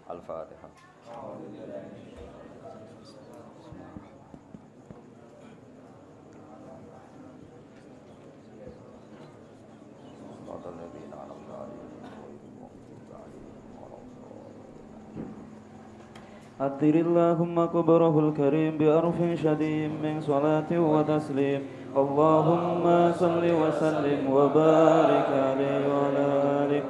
Al-Fatihah. أثر اللهم قبره الكريم بأرف شديد من صلاة وتسليم. اللهم صل وسلم وبارك عليه وعلى آله.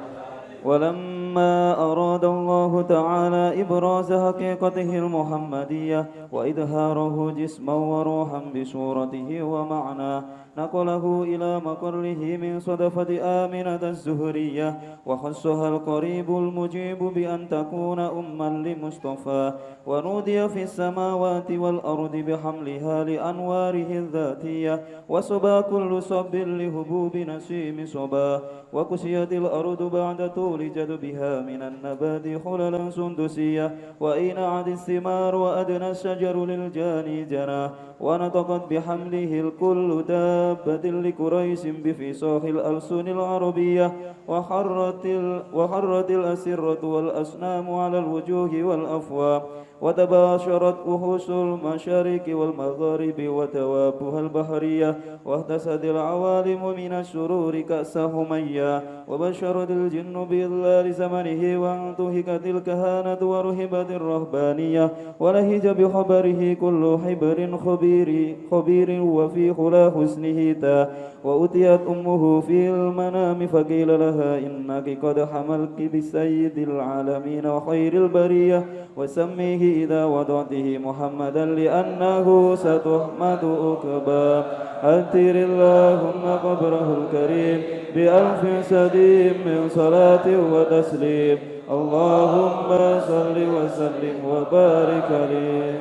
ولما أراد الله تعالى إبراز حقيقته المحمدية وإظهاره جسما وروحا بصورته ومعناه نقله إلى مقره من صدفة آمنة الزهرية، وخصها القريب المجيب بأن تكون أما لمصطفى، ونودي في السماوات والأرض بحملها لأنواره الذاتية، وصبا كل صب لهبوب نسيم صبا، وكسيت الأرض بعد طول جدبها من النبات خللا سندسية، وإينعت الثمار وأدنى الشجر للجاني جناه، ونطقت بحمله الكل دابة لكريس بفصاح الألسن العربية، وحرت الأسرة والأصنام على الوجوه والأفواه، وتباشرت وحوش المشارق والمغارب وتوابها البحرية، واهتست العوالم من الشرور كأس همية، وبشرت الجن بإضلال زمنه، وانتهكت الكهانة ورهبت الرهبانية، ولهج بخبره كل حبر خبير وفي خلا حسنه تا، وأتيت أمه في المنام فقيل لها إنك قد حملت بسيد العالمين وخير البرية، وسميه إذا وضعته محمدا لأنه ستحمد أكبا. أثر اللهم قبره الكريم بألف سديم من صلاة وتسليم. اللهم صل وسلم وبارك عليه.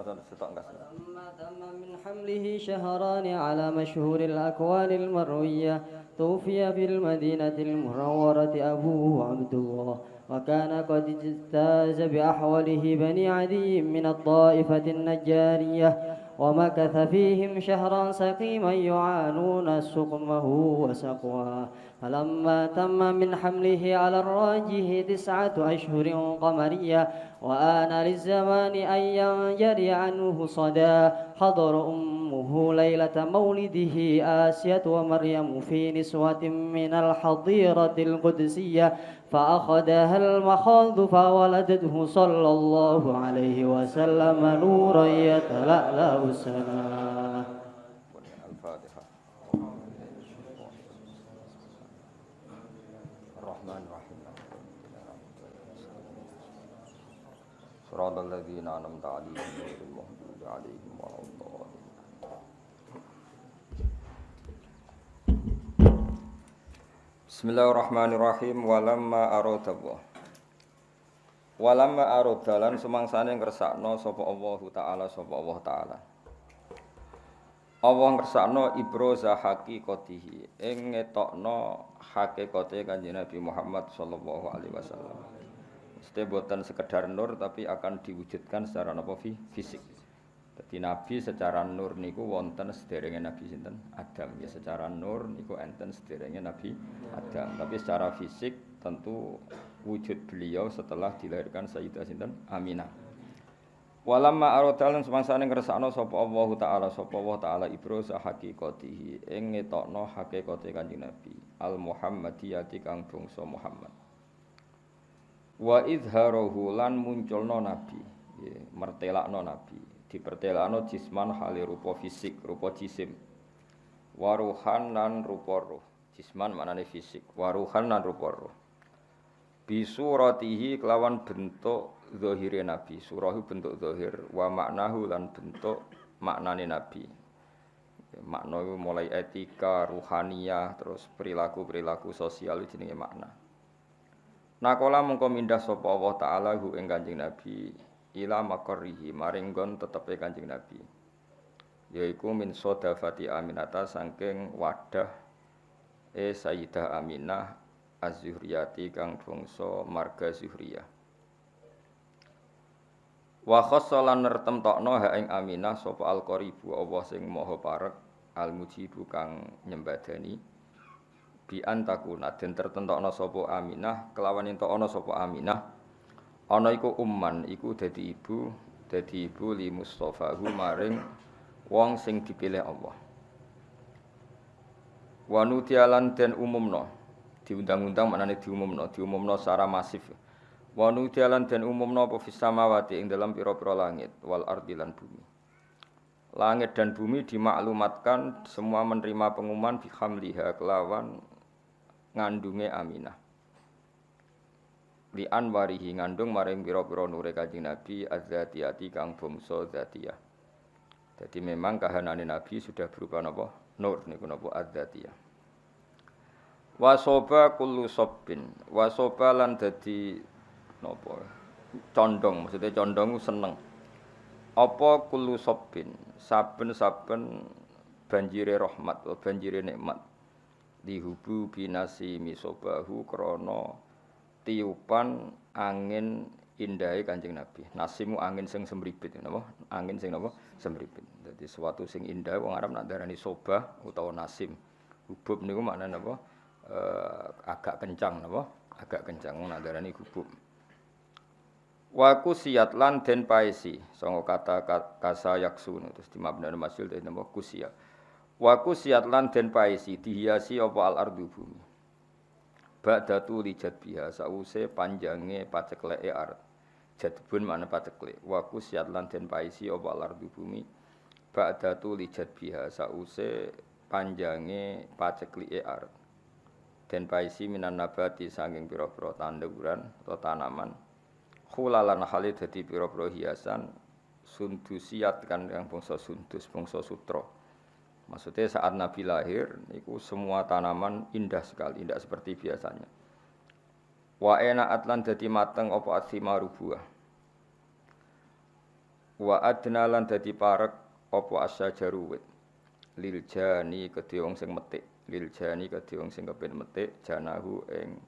لما تم من حمله شهران على مشهور الأكوان المروية، توفي في المدينة المنورة أبوه عبد الله، وكان قد اجتاز بأحوله بني عدي من الطائفة النجارية، ومكث فيهم شهرا سقيما يعانون سقمه وسقواه. فلما تم من حمله على الراجح 9 أشهر قمرية، وآن للزمان أن ينجري عنه صدى، حضر أمه ليلة مولده آسية ومريم في نسوة من الحظيرة القدسية، فأخذها المخاض فولدته صلى الله عليه وسلم نورا يتلألأ سناه. Al-Fatihah. Ar-Rahman-Rahim. Shiratal ladzina an'amta 'alaihim ghairil maghdubi 'alaihim waladdallin. Bismillahirrahmanirrahim. Walamma aradalan sumangsane ngresakno sapa Allahu taala sapa Allah taala. Allah ngersakno ibroza haqiqatihi ing ngetokno hakikate Kanjeng Nabi Muhammad sallallahu alaihi wasallam. Mesti boten sekedar nur tapi akan diwujudkan secara napa fisik. Dadi Nabi secara nur niku wonten sederenge Nabi sinten Adam ya, secara nur niku enten sederenge Nabi Adam, tapi secara fisik tentu wujud beliau setelah dilahirkan Sayyidah sinten Aminah. Walamma aradalun semangsane ngresakno sapa Allah taala ibroza haqiqatihi ing ngetokno hakikate Kanjeng Nabi al Muhammadiyati kang bangsa Muhammad. Wa izharahu lan munculno Nabi, mertelakno Nabi, dipertelakno jisman hale rupa fisik, rupa jisim. Wa ruhan lan rupa roh. Jisman maknane fisik, wa ruhan lan rupa roh. Bi suratihi kelawan bentuk zahire Nabi, surahu bentuk zahir, wa maknahu lan bentuk maknane Nabi. Makna itu mulai etika, ruhaniyah, terus perilaku-perilaku sosial itu jenenge makna. Nakola mengko mindah sapa Allah taala hu ing Kanjeng Nabi ila maqarrihi maring nggon tetepe Kanjeng Nabi. Yaiku min sodafati Aminata saking wadah Sayyidah Aminah Az-Zuhriyati kang bangsa marga Zuhriyah. Wa khassalan nertemtokno ha ing Aminah sapa al-qaribu Allah sing maha parek al-mujibu kang nyembadani bi antakuna den tertentokno sapa Aminah kelawan ento ana sapa Aminah Ana iku umman iku dadi ibu li Mustafahu maring wong sing dipilih Allah. Wa nutialan den umumna diundang-undang maknane diumumna secara masif. Wa nutialan den umumna apa fis samawati ing dalam pira-pira langit wal ardi lan bumi. Langit dan bumi dimaklumatkan semua menerima pengumuman bihamliha kelawan ngandunge Aminah. Li anwarihi ngandung maring pira-pira nure Kanjeng Nabi az-zatiyati kang bangsa zatiyah. Jadi memang kahanane Nabi sudah berupa napa? Nur niku napa az-zatiyah. Wasoba kullu sabbin. Wasoba lan dadi napa? Condong, maksudnya condong seneng. Apa kullu sabbin, saben-saben banjire rahmat, banjire nikmat. Dihubu binasi misobahu krana tiupan angin indahe Kanjeng Nabi. Nasimu angin sing semripit napa? Angin sing napa? Semripit. Dadi sesuatu sing indah wong Arab nak darani sobah utawa nasim. Hubub niku maknane napa? Agak kencang napa? Agak kencang wong nak darani hubub. Wa kusiyat lan den paesi sanga kata kasa yaksun terus di mabna masyhur dene napa kusiyat. Wa kusiyat lan den paesi dihiasi apa al ardu bumi. Ba'datu lijat biha sause panjange pacekleke art. Jadbun makna paceklek. Wa kusiyat lan den paesi apa al ardu bumi. Ba'datu lijat biha sause panjange pacekleke art. Den paesi minan nabati saking pira-pira tanduran atau tanaman. Khulalan hale dadi pira-pira hiasan sundusiat kan yang bangsa sundus, bangsa sutra. Maksudnya saat Nabi lahir niku semua tanaman indah sekali, tidak seperti biasanya. Wa ena'at lan dadi mateng apa athimaru buah. Wa adna lan dadi parek apa asyajaru wit. Lil jani kedhe wong sing metik, lil jani kedhe wong sing kepen metik janahu ing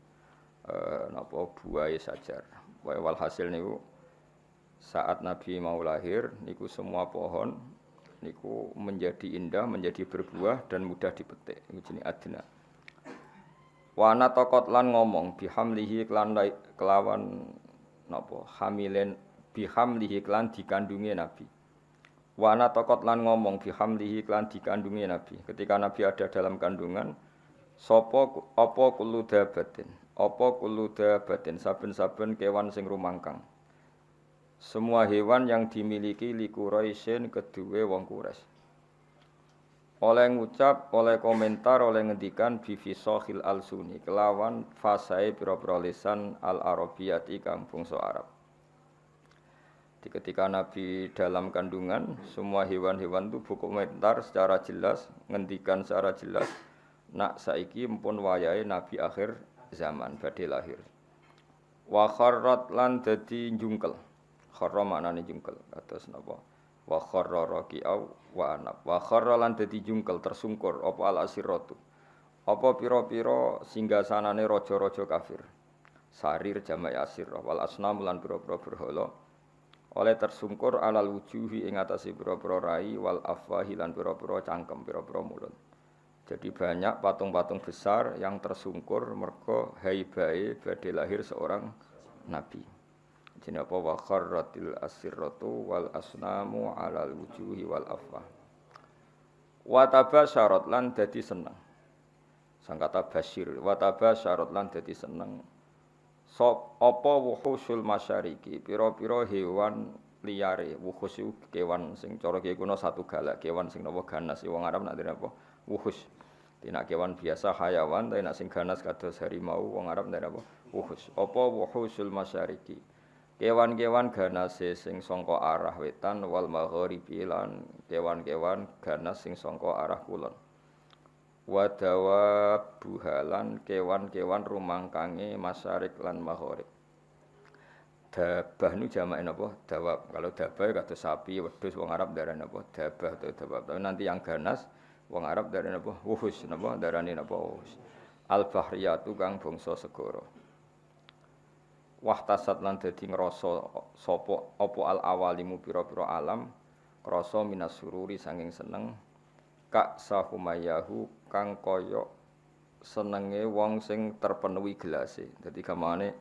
napa buahe sajar. Wal hasil niku saat Nabi mau lahir niku semua pohon niku menjadi indah, menjadi berbuah dan mudah dipetik. Iku jenenge adna. Wa ana taqat lan ngomong bihamlihi kelawan napa hamilen bihamlihi lan dikandunge Nabi. Wa ana taqat lan ngomong bihamlihi lan dikandunge Nabi. Ketika Nabi ada dalam kandungan sapa apa kullu dabatin. Apa kullu dabatin saben-saben kewan sing rumangkang. Semua hewan yang dimiliki li Quraisyin kedue wong Quraisy. Oleh ngucap, oleh komentar, oleh ngendikan bi fisahil al-suni kelawan fasahe pira-pira lisan al-arabiyati kang bangsa Arab. Ketika Nabi dalam kandungan, semua hewan-hewan itu berkomentar secara jelas, ngendikan secara jelas, nak saiki mpun wayahe Nabi akhir zaman badhe lahir. Wa kharrat lan dadi njungkel. Kharra maknane jungkel kados napa wa kharra raqi'au wa anab wa kharra lan dadi jungkel tersungkur apa al asiratu apa pira-pira singgasanane raja-raja kafir sarir jamak asir wal asnam lan pira-pira berhala oleh tersungkur alal wujuhi ing atase pira-pira rai wal afwahi lan pira-pira cangkem pira-pira mulut. Jadi banyak patung-patung besar yang tersungkur mergo haibae badhe lahir seorang nabi. Jenenge apa wa kharratil asirratu wal asnamu alal wujuhi wal afwa. Wa tabasyarat lan dadi seneng. Sangkata basyir wa tabasyarat lan dadi seneng. Sop apa wuhusul masyariki pira-pira hewan liyare wuhus iku kewan sing cara kiye kuna satu galak kewan sing napa ganas wong Arab nak apa wuhus. Nek kewan biasa hayawan tapi nek sing ganas kados harimau wong Arab nak apa wuhus. Apa wuhusul masyariki kewan-kewan ganase sing sangka arah wetan wal magharibi lan kewan-kewan ganas sing sangka arah kulon. Wa dawabuhalan kewan-kewan rumangkange masyarik lan maghrib. Dabah nu jamake napa? Dawab. Kalau dabah kados sapi, wedhus wong Arab darane napa? Dabah atau dawab. Tapi nanti yang ganas wong Arab darane napa? Wuhus napa? Darane napa? Wuhus. Al bahriyatu kang bangsa segara. Wahtasat lan dadi ngrasa sapa apa al awalimu pira-pira alam krasa minas sururi sanging seneng kak sahumayahu kang kaya senenge wong sing terpenuhi gelase. Dadi gamane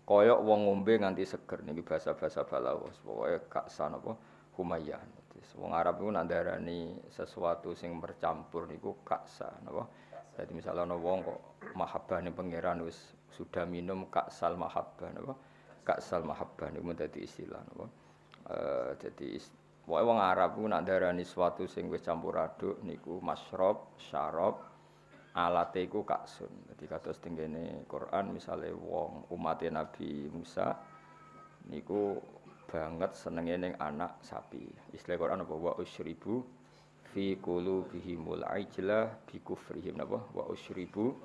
Koyok wong ngombe nganti seger niki bahasa-bahasa balaghah. Pokoke kaksan apa humayyan. Wong Arab iku nak ndarani sesuatu sing bercampur niku kaksa napa. Jadi misalnya ana wong kok mahabbah ning pangeran wis sudah minum kaksal mahabbah napa. Kaksal mahabbah niku dadi istilah napa. Jadi pokoke wong Arab iku nak ndarani sesuatu sing wis campur aduk niku masyrab, syarab, alate iku kaksun. Dadi kados tenggene Quran misale wong umat Nabi Musa niku banget senenge ning anak sapi. Istilah Quran apa wa usyribu fi qulubihimul ajla bi kufrihim napa wa usyribu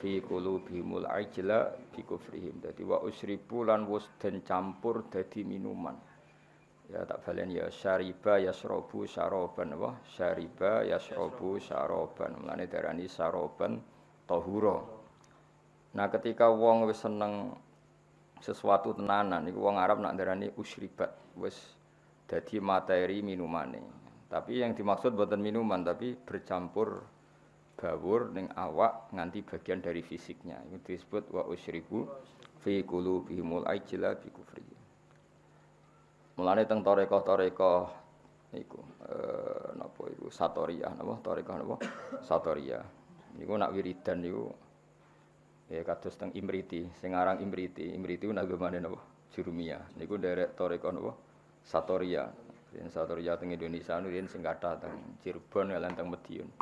fi qulubihimul ajla bi kufrihim. Dadi wa usyribu lan wis den campur dadi minuman. Ya tak balen ya syariba yasrabu syaraban apa syariba yasrabu syaraban mulane darani syaraban tahura. Nah ketika wong wis seneng sesuatu tenanan niku wong Arab nak darani usyribat wis dadi materi minumane. Tapi yang dimaksud bukan minuman tapi bercampur bawur ning awak nganti bagian dari fisiknya. Itu disebut wa usyribu fi qulubihimul ajla bi kufri. Mulane teng tarekah-tarekah niku napa iku satoriyah napa tarekah napa satoriyah. Niku nak wiridan niku ya kados teng Imriti, sing aran Imriti ku nagamane napa? Jurumiyah. Niku derek tarekah napa? Satoriyah. Yen satoriyah teng Indonesia niku sing kathah teng Cirebon lan teng Madiun.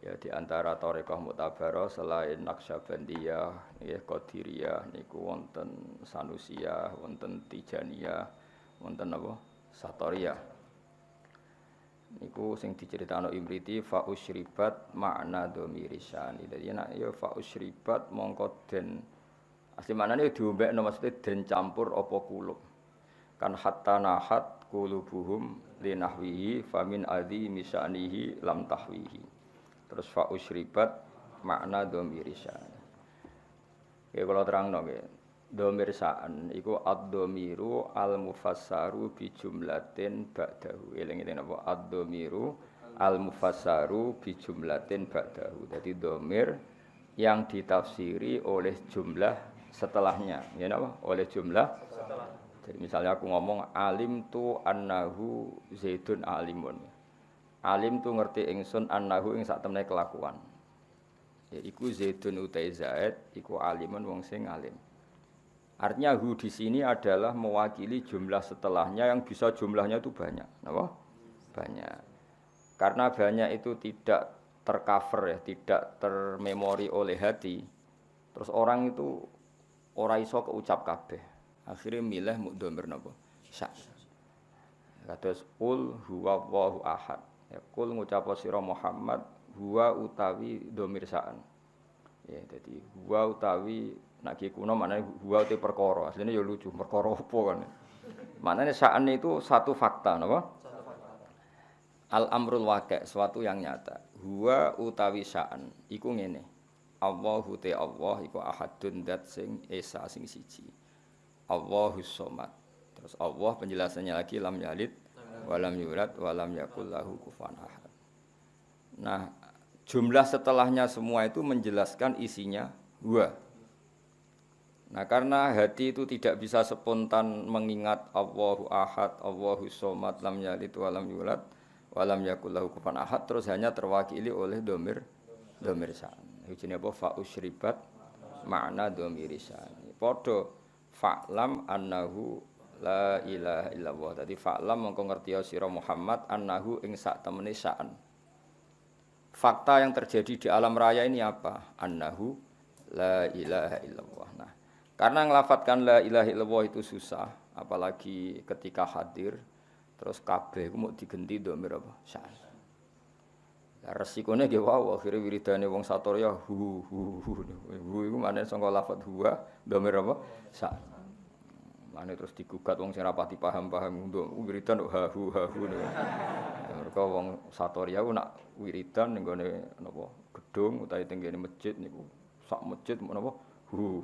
Ya di antara tarekah Mu'tabarah selain Naqsyabandiyah, nggih Qadiriyah niku wonten Sanusiyah, wonten Tijaniyah, wonten napa? Satoriyah. Niku sing diceritakno Imriti fa usyribat makna dhamirisani. Dadi nek ya fa usyribat mongko den asli maknane diombekno maksude den campur apa kulub. Kan hatta nahat qulubuhum linahwihi famin adzi misanihi lam tahwihi. Terus fa usyribat makna dhamirisani. Ya kula terangno nggih. Dhamirsaan iku ad-dhamiru al-mufassaru bi jumlatin ba'dahu. Eling-eling napa ad-dhamiru al-mufassaru bi jumlatin ba'dahu. Dadi dhamir yang ditafsiri oleh jumlah setelahnya. Ya napa? Oleh jumlah setelah. Jadi misalnya aku ngomong alim tu annahu Zaidun alimun. Alim tu ngerti ingsun annahu ing sak temene kelakuan. Ya iku Zaidun utai Zaid iku alimun wong sing alim. Artinya hu di sini adalah mewakili jumlah setelahnya yang bisa jumlahnya itu banyak, napa? Banyak. Karena banyak itu tidak tercover ya, tidak termemori oleh hati. Terus orang itu ora iso keucap kabeh. Akhirnya milih mukdhamir napa? Sya. Kados qul huwallahu ahad. Ya qul ngucap sira Muhammad huwa utawi dhamir sa'an. Ya dadi huwa utawi nek ki kuno maknane huwa te perkara. Asline ya lucu, perkara apa kan. Maknane sa'an itu satu fakta napa? Satu fakta. Al amrul waqi', suatu yang nyata. Huwa utawi sa'an iku ngene. Allahu te Allah iku ahadun dat sing esa sing siji. Allahus somad. Terus Allah penjelasannya lagi lam yalid walam yulad walam yakul lahu kufuwan ahad. Nah, jumlah setelahnya semua itu menjelaskan isinya huwa. Nah, karena hati itu tidak bisa spontan mengingat Allahu ahad, Allahus somad, lam yalid walam yulad walam yakul lahu kufuwan ahad, terus hanya terwakili oleh dhamir sa'an. Ujine apa fa usyribat makna dhamir sa'an. Padha fa'lam annahu la ilaha illallah. Dadi fa'lam mongko ngerti sira Muhammad annahu ing sak temene sa'an. Fakta yang terjadi di alam raya ini apa? Annahu la ilaha illallah. Nah, karena nglafatkan la ilaha illallah itu susah, apalagi ketika hadir terus kabeh ku mau digenti dhamir apa? Sa'an. Lah resikone nggih wae akhire wiridane wong satorya hu iku maneh saka lafat huwa dhamir apa? Sa'an. Mane terus digugat wong sing rapati paham-paham untuk wiridan ha hu. Mergo wong satorya ku nak wiridan ning gone napa gedung utawa teng kene masjid niku sak masjid menapa hu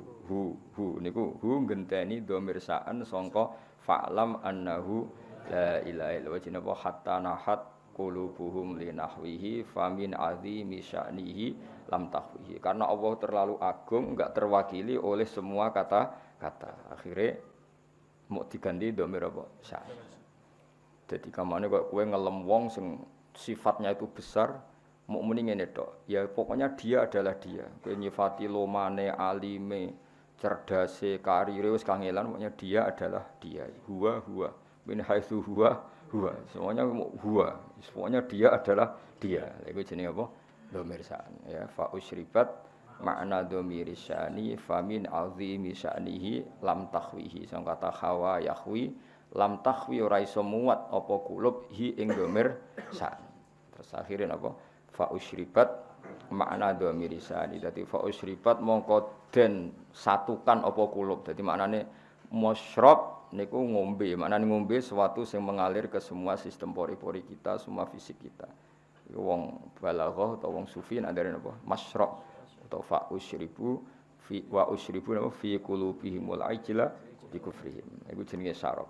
niku hu ngenteni dhamir sa'an sangka fa'lam annahu la ilaha illallah jenenge hatta nahat qulubuhum li nahwihi famin azimi sya'nihi lam tahwihi. Karena Allah terlalu agung, enggak terwakili oleh semua kata-kata. Akhirnya mau diganti dhamir apa? Sya'n. Jadi kamane kok kowe ngelem wong sing sifatnya itu besar, mau muni ngene tok. Ya pokoknya dia adalah dia. Kowe nyifati lomane, alime, cerdase, karire wis kangelan, pokoknya dia adalah dia. Huwa min haitsu huwa. Semuanya huwa. Semuanya dia adalah dia. Iku jenenge apa? Dhamir sya'n ya. Fa usyribat makna dhamir sya'ni famin azimi sya'nihi lam tahwihi. Sing kata hawa yahwi lam tahwi ora iso muat apa kulub hi ing dhamir sya'n. Terus akhirnya apa? Fa usyribat makna dhamir sya'ni. Dadi fa usyribat mongko den satukan apa kulub. Dadi maknane musyrab niku ngombe. Maknane ngombe sesuatu sing mengalir ke semua sistem pori-pori kita, semua fisik kita. Iku wong balaghah utawa wong sufi nek ndare napa? Masyrab atau fa usyribu fi wa usyribu napa fi qulubihimul ajla bi kufrihim. Iku jenenge syarab.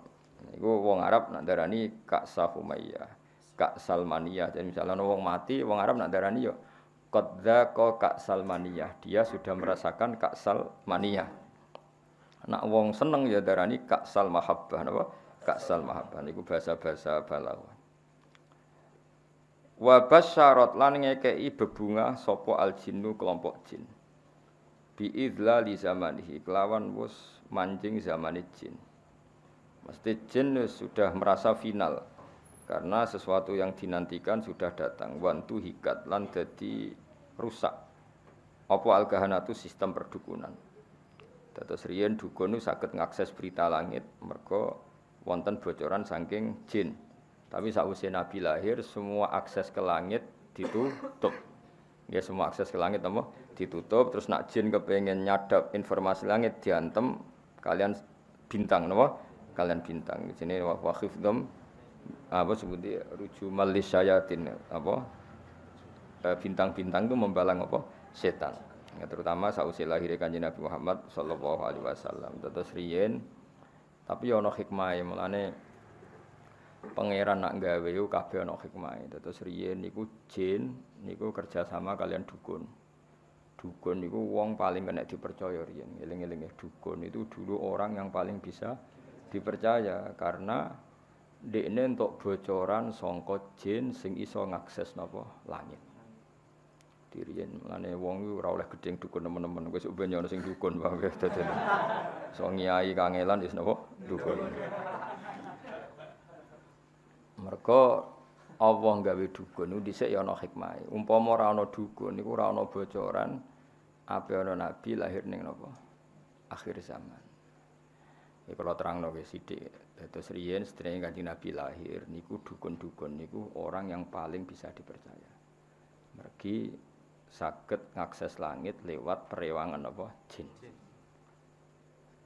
Iku wong Arab nak darani Ka'sa Humayyah, Ka'sal Maniyah. Jadi misalnya wong mati, wong Arab nak darani yo qadzaqa Ka'sal Maniyah. Dia sudah merasakan Ka'sal Maniyah. Nak wong seneng ya darani Ka'sal Mahabbah napa? Ka'sal Mahabbah niku bahasa-bahasa balaghah. Wa basyarat lan ngekeki bebungah sapa al-jinnu kelompok jin. Bi idzlali zamanihi kelawan wis manjing zamane jin. Mesti jin sudah merasa final karena sesuatu yang dinantikan sudah datang. Wantu hikat lan dadi rusak. Apa al-kahanatu sistem perdukunan. Dados riyen dukun saged ngakses berita langit merga wonten bocoran saking jin. Tapi sakwise Nabi lahir semua akses ke langit ditutup. Ya semua akses ke langit apa? Ditutup. Terus nak jin kepengin nyadap informasi langit diantem kalian bintang napa? Kalian bintang. Di sini wa khifdhum apa sebutnya rujumal lisyayatin apa? Bintang-bintang itu membalang apa? Setan. Ya, terutama sakwise lahir Kanjeng Nabi Muhammad sallallahu alaihi wasallam. Terus riyen tapi ana hikmahe mulane pangeran nak gawe yo kabeh ana hikmahe. Terus riyen niku jin niku kerja sama kalian dukun. Dukun niku wong paling kena dipercaya riyen. Eling-eling dukun itu dulu orang yang paling bisa dipercaya karena dekne entuk bocoran saka jin sing iso ngakses napa langit. Diriyen mulane wong iku ora oleh gedeng dukun temen-temen. Wis ben yo ana sing dukun wae dadi. So nyai kangelan wis napa dukun. Mergo Allah gawe dukun niku dhisik ya ana hikmahe. Umpama ora ana dukun niku ora ana bocoran ape ana nabi lahir ning napa? Akhir zaman. Iki kula terangno wis sithik. Dados riyen sedherenge Kanjeng Nabi lahir niku dukun-dukun niku orang yang paling bisa dipercaya. Mergi saged ngakses langit lewat perewangan apa? Jin.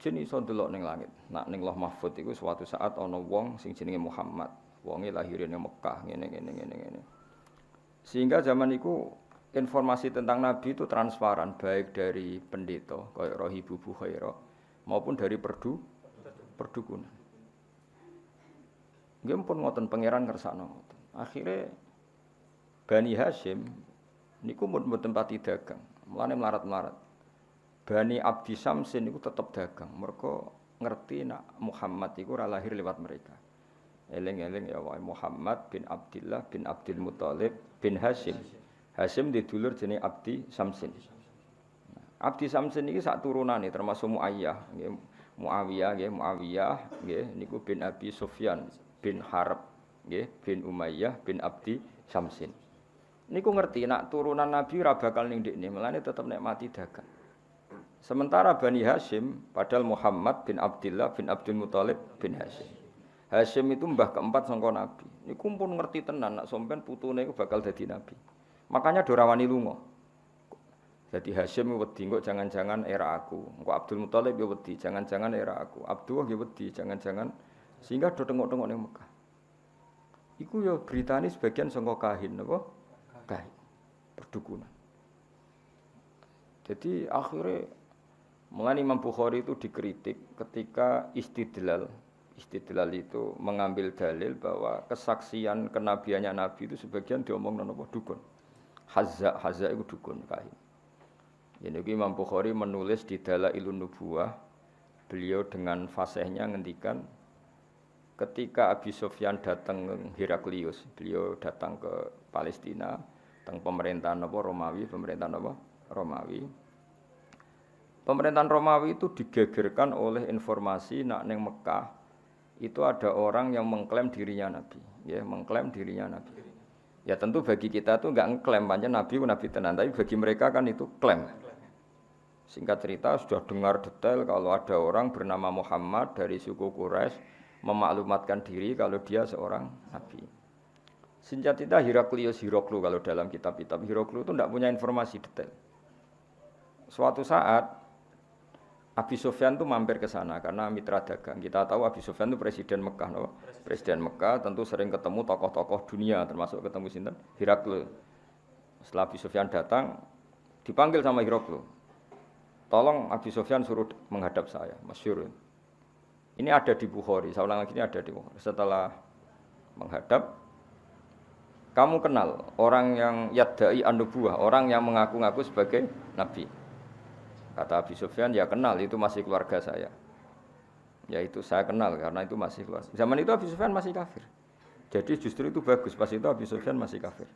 Jin iso ndelok ning langit. Nak ning Lauh Mahfuz iku suatu saat ana wong sing jenenge Muhammad. Wonge lahirin ning Mekah ngene. Sehingga zaman itu informasi tentang Nabi itu transparan baik dari pendeta kaya Rahibu Bukhaira maupun dari perdukunan. Nggih pun ngoten pangeran ngersakno ngoten. Akhire Bani Hasyim niku mboten pati dagang, mulane melarat-melarat. Bani Abdi Samsin niku tetep dagang, mergo ngerti nak Muhammad iku ora lahir lewat mereka. Eling-eling ya wae Muhammad bin Abdullah bin Abdul Muthalib bin Hasyim. Hasyim didulur jenenge Abdi Samsin. Abdi Samsin iki sak turunane termasuk Muayyah nggih. Muawiyah nggih niku bin Abi Sufyan bin Harb nggih bin Umayyah bin Abdi Samsin. Niku ngerti nak turunan Nabi ora bakal ning ndekne, melane tetep nek mati dagang. Sementara Bani Hasyim padahal Muhammad bin Abdullah bin Abdul Muthalib bin Hasyim. Hasyim itu mbah keempat sangka Nabi. Niku pun ngerti tenan nak sampean putune iku bakal dadi nabi. Makanya dorawani lunga. Jadi Hasyim wedi kok jangan-jangan era aku. Engko Abdul Muthalib ya wedi, jangan-jangan era aku. Abdullah ya wedi, jangan-jangan sehingga do tengok-tengok ning Mekah. Iku ya beritane sebagian sangka kahin napa? Kahin. Perdukunan. Jadi akhirnya mulai Imam Bukhari itu dikritik ketika istidlal Istidlal itu mengambil dalil bahwa kesaksian kenabiannya Nabi itu sebagian diomong napa dukun. Hazza itu dukun kahin. Jadi Imam Bukhari menulis di Dalailun Nubuwah, beliau dengan fasihnya ngendikan ketika Abi Sufyan datang ke Heraklius, beliau datang ke Palestina, teng pemerintahan apa Romawi, Pemerintahan Romawi itu digegerkan oleh informasi nak neng Mekah itu ada orang yang mengklaim dirinya Nabi, ya mengklaim dirinya Nabi. Ya tentu bagi kita tuh enggak ngeklaim pancen Nabi tenan, tapi bagi mereka kan itu klaim. Singkat cerita sudah dengar detail kalau ada orang bernama Muhammad dari suku Quraisy memaklumatkan diri kalau dia seorang Nabi. Singkat cerita Hiroklu kalau dalam kitab-kitab Hiroklu itu tidak punya informasi detail. Suatu saat Abi Sufyan itu mampir ke sana karena mitra dagang. Kita tahu Abi Sufyan itu presiden Mekah, no? Presiden Mekah tentu sering ketemu tokoh-tokoh dunia, termasuk ketemu sinten Heraklius. Setelah Abi Sufyan datang, dipanggil sama Heraklius. Tolong Abi Sufyan suruh menghadap saya, masyhur. Ini ada di Bukhari, saya ulang lagi ini ada di Bukhari. Setelah menghadap, kamu kenal orang yang yadda'i an-nubuwah, orang yang mengaku-ngaku sebagai nabi. Kata Abi Sufyan, ya kenal, itu masih keluarga saya. Ya itu saya kenal karena itu masih keluarga. Zaman itu Abi Sufyan masih kafir. Jadi justru itu bagus, pas itu Abi Sufyan masih kafir.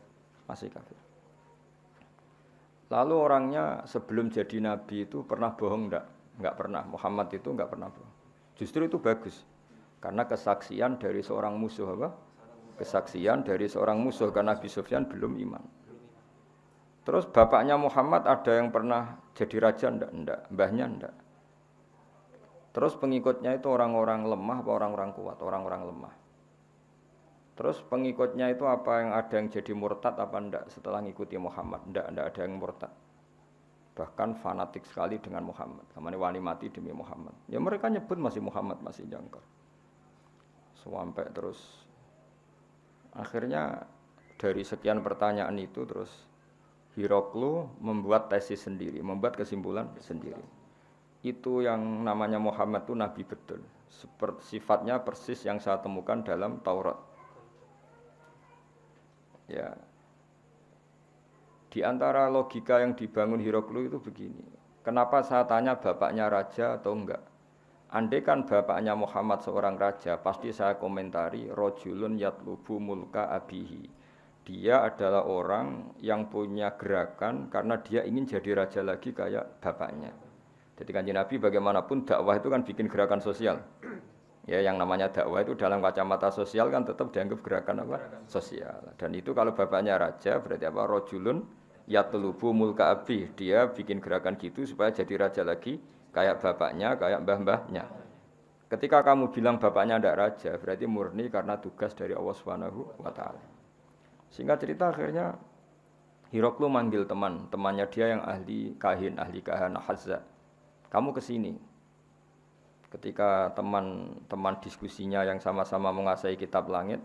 Lalu orangnya sebelum jadi nabi itu pernah bohong enggak? Enggak pernah. Muhammad itu enggak pernah bohong. Justru itu bagus. Karena kesaksian dari seorang musuh apa? Kesaksian dari seorang musuh karena Abi Sufyan belum iman. Terus bapaknya Muhammad ada yang pernah jadi raja enggak? Mbahnya enggak. Terus pengikutnya itu orang-orang lemah apa orang-orang kuat? Orang-orang lemah. Terus pengikutnya itu apa yang ada yang jadi murtad apa enggak setelah ngikuti Muhammad? Enggak ada yang murtad. Bahkan fanatik sekali dengan Muhammad. Kamane wani mati demi Muhammad. Ya mereka nyebut masih Muhammad, masih jangkar. Sampai terus akhirnya dari sekian pertanyaan itu terus Hiroklu membuat tesis sendiri, membuat kesimpulan sendiri. Itu yang namanya Muhammad itu nabi betul. Seperti sifatnya persis yang saya temukan dalam Taurat. Ya. Di antara logika yang dibangun Hiroklu itu begini. Kenapa saya tanya bapaknya raja atau enggak? Andai kan bapaknya Muhammad seorang raja, pasti saya komentari rojulun yatlubu mulka abihi. Dia adalah orang yang punya gerakan karena dia ingin jadi raja lagi kayak bapaknya. Jadi Kanjeng Nabi bagaimanapun dakwah itu kan bikin gerakan sosial. Ya yang namanya dakwah itu dalam kacamata sosial kan tetap dianggap gerakan apa? Sosial. Dan itu kalau bapaknya raja berarti apa? Rojulun yatlubu mulka abi. Dia bikin gerakan gitu supaya jadi raja lagi kayak bapaknya, kayak mbah-mbahnya. Ketika kamu bilang bapaknya tidak raja, berarti murni karena tugas dari Allah Subhanahu wa taala. Singkat cerita akhirnya Hiroklu manggil temannya dia yang ahli kahana Hazza. Kamu kesini. Ketika teman-teman diskusinya yang sama-sama menguasai kitab langit,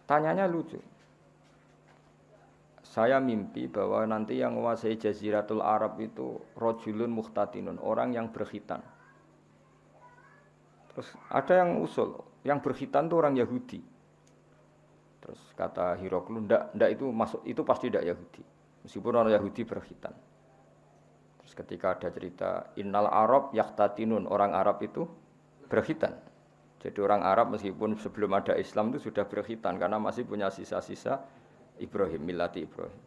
tanyanya lucu. Saya mimpi bahwa nanti yang menguasai Jaziratul Arab itu rojulun mukhtatinun, orang yang berkhitan. Terus ada yang usul, yang berkhitan itu orang Yahudi. Terus kata Hiroklu, ndak itu masuk, itu pasti tidak Yahudi. Meskipun orang Yahudi berkhitan. Terus ketika ada cerita innal Arab yahtatinun, orang Arab itu berkhitan. Jadi orang Arab meskipun sebelum ada Islam itu sudah berkhitan karena masih punya sisa-sisa Ibrahim, millati Ibrahim.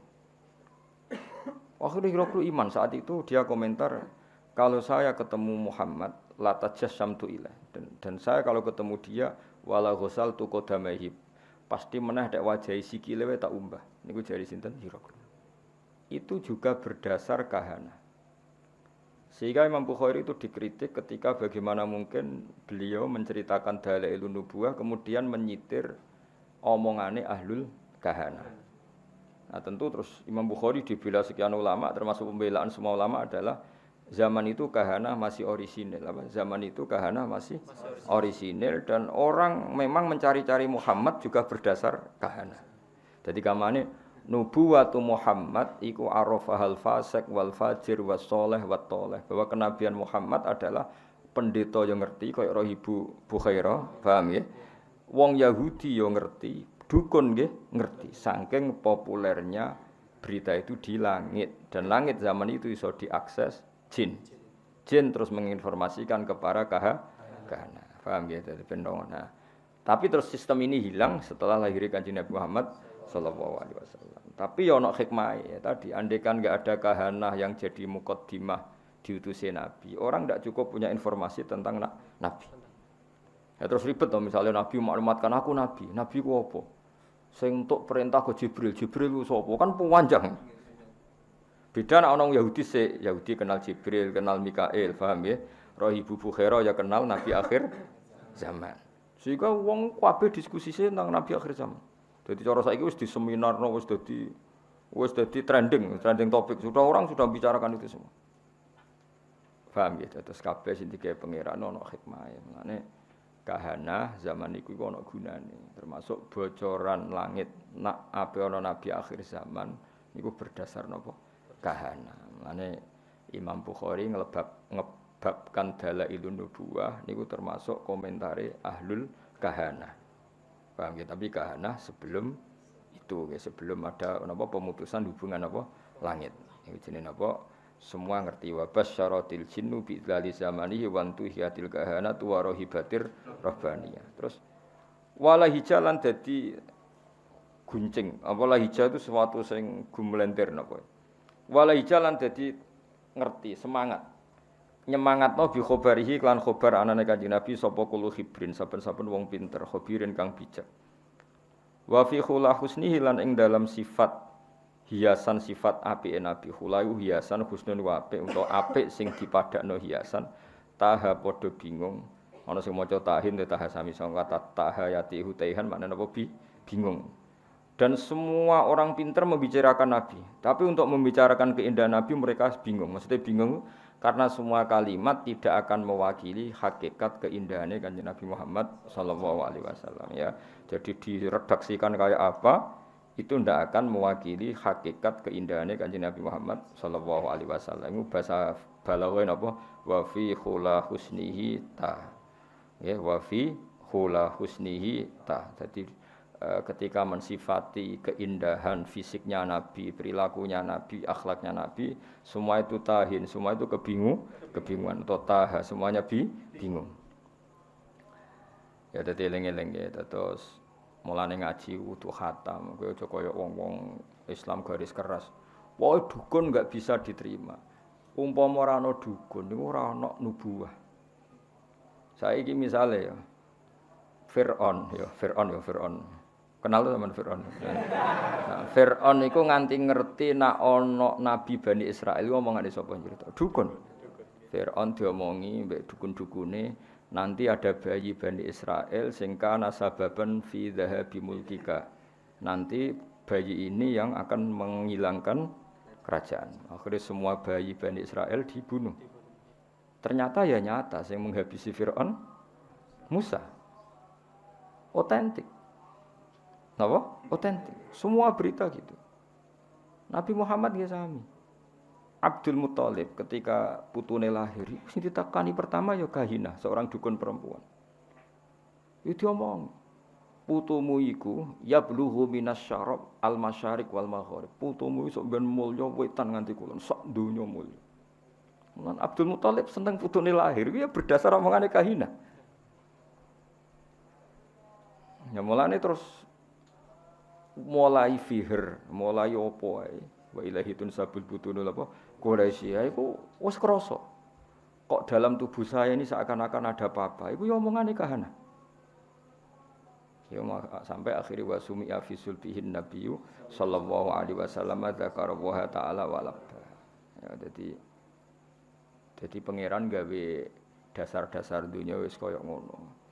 Akhirnya Hiroklu iman. Saat itu dia komentar, kalau saya ketemu Muhammad la tajassamtu ilaih, dan saya kalau ketemu dia wala ghasaltu qadamaihi, pasti meneh dek wajahi sikile wae tak umbah. Niku jari sinten Hiroklu. Itu juga berdasar kahana. Sehingga Imam Bukhari itu dikritik ketika bagaimana mungkin beliau menceritakan Dalailun Nubuwah kemudian menyitir omongane ahlul kahana. Nah tentu terus Imam Bukhari dibela sekian ulama, termasuk pembelaan semua ulama adalah zaman itu kahana masih orisinil. Zaman itu kahana masih orisinil dan orang memang mencari-cari Muhammad juga berdasar kahana. Jadi kamane nubuwatu Muhammad iku arafahal fasik wal fajir was soleh wat toleh, bahwa kenabian Muhammad adalah pendeta yo ngerti kaya Rahibu Bukhairah, paham ya? Wong Yahudi yo ngerti, dukun nggih ngerti. Saking populernya berita itu di langit dan langit zaman itu iso diakses jin. Jin terus menginformasikan kepada kahana. Paham ya? Dari pendongan. Nah, tapi terus sistem ini hilang setelah lahirnya Kanjeng Nabi Muhammad sallallahu alaihi wasallam. Tapi ya ana hikmah ya tadi, andaikan enggak ada kahana yang jadi muqaddimah diutusi Nabi, orang enggak cukup punya informasi tentang Nabi. Ya terus ribet toh misalnya Nabi maklumatkan aku Nabi. Nabi ku apa? Sing entuk perintah ke Jibril. Jibril ku sapa? Kan panjang. Beda nek ana Yahudi Yahudi kenal Jibril, kenal Mikail, paham ya? Rahibu Bukhairah ya kenal Nabi akhir zaman. Sehingga wong kabeh diskusi tentang Nabi akhir zaman. Jadi cara saiki wis di seminarno wis dadi trending topik. Sudah orang sudah bicarakan itu semua. Paham ya? Terus kabeh sing digawe pangeran ana hikmahe. Mulane kahana zaman iku ana gunane, termasuk bocoran langit nak ape ana nabi akhir zaman niku berdasar napa kahana. Mulane Imam Bukhari ngebabkan dalailun nubuwah niku termasuk komentare ahlul kahana. Paham ya? Tapi kahana sebelum itu ya, sebelum ada napa pemutusan hubungan apa langit. Iki jenenge napa? Semua ngerti wa basyaratil jinnu bi dzali zamanihi wa antuhiyatil kahanatu wa rahibatir rabbaniyah. Terus wala hijalan dadi guncing. Apa hija itu sesuatu sing gumlenter napa. Wala hijalan dadi ngerti, semangat. Nyemangatno bi khabarihi lan khabar anane Kanjeng Nabi sapa kulo khibrin saben-saben wong pinter, khabirin kang bijak. Wa fi khula husnihi lan ing dalam sifat hiasan sifat apike Nabi khulayu hiasan husnun wa apik utawa apik sing dipadakno hiasan taha padha bingung ana sing maca tahin taha sami sing kata tahayati hutaihan maknane apa bingung dan semua orang pintar membicarakan Nabi tapi untuk membicarakan keindahan Nabi mereka bingung maksudnya bingung karena semua kalimat tidak akan mewakili hakikat keindahannya Kanjeng Nabi Muhammad sallallahu alaihi wasallam ya jadi diredaksikan kayak apa itu ndak akan mewakili hakikat keindahannya Kanjeng Nabi Muhammad sallallahu alaihi wasallam. Itu bahasa balaghah napa? Wa fi khula husnihi ta. Ya, wa fi khula husnihi ta. Jadi ketika mensifati keindahan fisiknya Nabi, perilakunya Nabi, akhlaknya Nabi, semua itu tahin, semua itu kebingungan atau taha, semuanya bingung. Ya dadi eling-eling ya terus mulane ngaji wudu khatam, kowe aja kaya wong-wong Islam garis keras. Wae dukun enggak bisa diterima. Umpama ora ana dukun niku ora ana nubuwah. Saiki misale ya Fir'aun. Kenal to sampean Fir'aun? Nah, Fir'aun iku nganti ngerti nek ana nabi Bani Israil omongane sapa cerita? Dukun. Fir'aun diomongi mbek dukun-dukune nanti ada bayi Bani Israel sing kana sababan fi dhahabi mulkika. Nanti bayi ini yang akan menghilangkan kerajaan. Akhirnya semua bayi Bani Israel dibunuh. Ternyata ya nyata sing menghabisi Firaun Musa. Otentik. Napa? Otentik. Semua berita gitu. Nabi Muhammad ya sami. Abdul Muthalib ketika putune lahir, sing ditakani pertama ya Kahina, seorang dukun perempuan. Itu omong, putumu iku yablughu minasyarab al-masyariq wal maghrib. Putumu iso ben mulya wetan nganti kulon, sak donya mulya. Lan Abdul Muthalib seneng putune lahir, ya berdasar omongane Kahina. Ya mulane terus mulai fihir, mulai opo ae. Wa ilahi tunsabul butunul apa? Quraisy iku wis krasa. Kok dalam tubuh saya ini seakan-akan ada apa-apa. Iku ya omongane Kahana. Ya sampai akhirnya wa sumi'a fi sulbihin nabiyyu sallallahu alaihi wasallam dzakara wa ta'ala wa labba. Ya jadi pangeran gawe dasar-dasar dunia wis kaya ngono.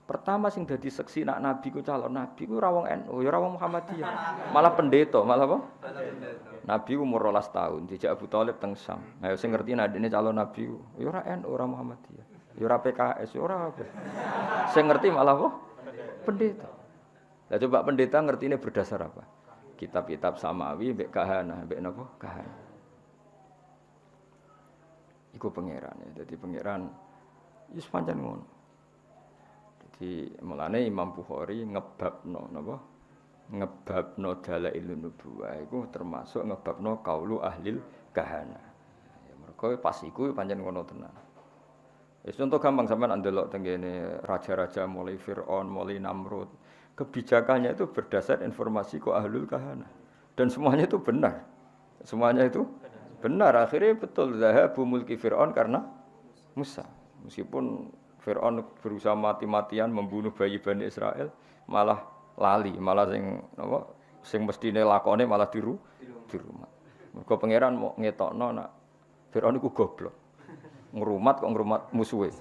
Pertama sing dadi seksi nak nabi ku calon nabi ku ora wong NU, ya ora wong Muhammadiyah. Malah pendeta, malah apa? Nabi umur 12 tahun, dijak Abu Thalib teng Syam. Nah, sing ngerti nadine calon nabi ku, ya ora NU, ora Muhammadiyah. Ya ora PKS, ya ora apa. Sing ngerti malah apa? Pendeta. Lah coba pendeta ngertine berdasar apa? Kitab-kitab samawi mbek kahana, mbek napa? Kahana. Iku pangeran ya. Dadi pangeran Wis pancen ngono. Dadi mulane Imam Bukhari ngebabno napa? Ngebabno dalailun nubuwah iku termasuk ngebabno qaulu ahlil kahana. Ya mergo pas iku pancen ngono tenan. Wis contoh gampang sampean ndelok teng kene raja-raja mulai Firaun, mulai Namrud. Kebijakannya itu berdasar informasi kok ahlul kahana. Dan semuanya itu benar. Semuanya itu benar. Akhirnya betul zahabu mulki Firaun karena Musa. Meskipun Fir'aun berusaha mati-matian membunuh bayi Bani Israel, malah lali, malah sing mestine lakone malah di rumah. Mergo pangeran mau ngetokno nak Fir'aun iku goblok. Ngrumat kok ngrumat musuhe.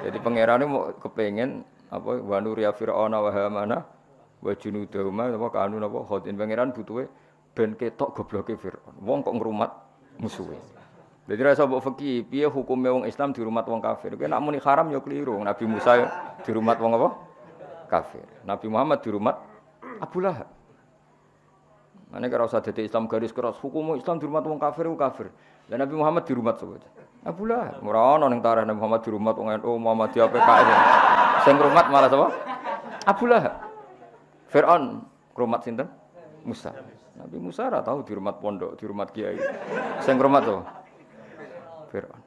Jadi pangerane mau kepengin apa wa nuriya Fir'auna wa Hamana wa junudahuma apa kanu napa khotin pangeran butuhe ben ketok gobloke Fir'aun. Wong kok ngrumat musuhe. Jadi rasa mbok fikih, piye hukume wong Islam dirumat wong kafir. Kowe nak muni haram ya keliru. Nabi Musa dirumat wong apa? Kafir. Nabi Muhammad dirumat Abu Lahab. Mane karo usah dadi Islam garis keras, hukum Islam dirumat wong kafir ku kafir. Lah Nabi Muhammad dirumat sapa? Abu Lahab. Ora ana ning tarikh Nabi Muhammad dirumat wong NU, Muhammadiyah PKS. Sing rumat malah sapa? Abu Lahab. Fir'aun rumat sinten? Musa. Nabi Musa ora tau dirumat pondok, dirumat kiai. Sing rumat to Fir'aun.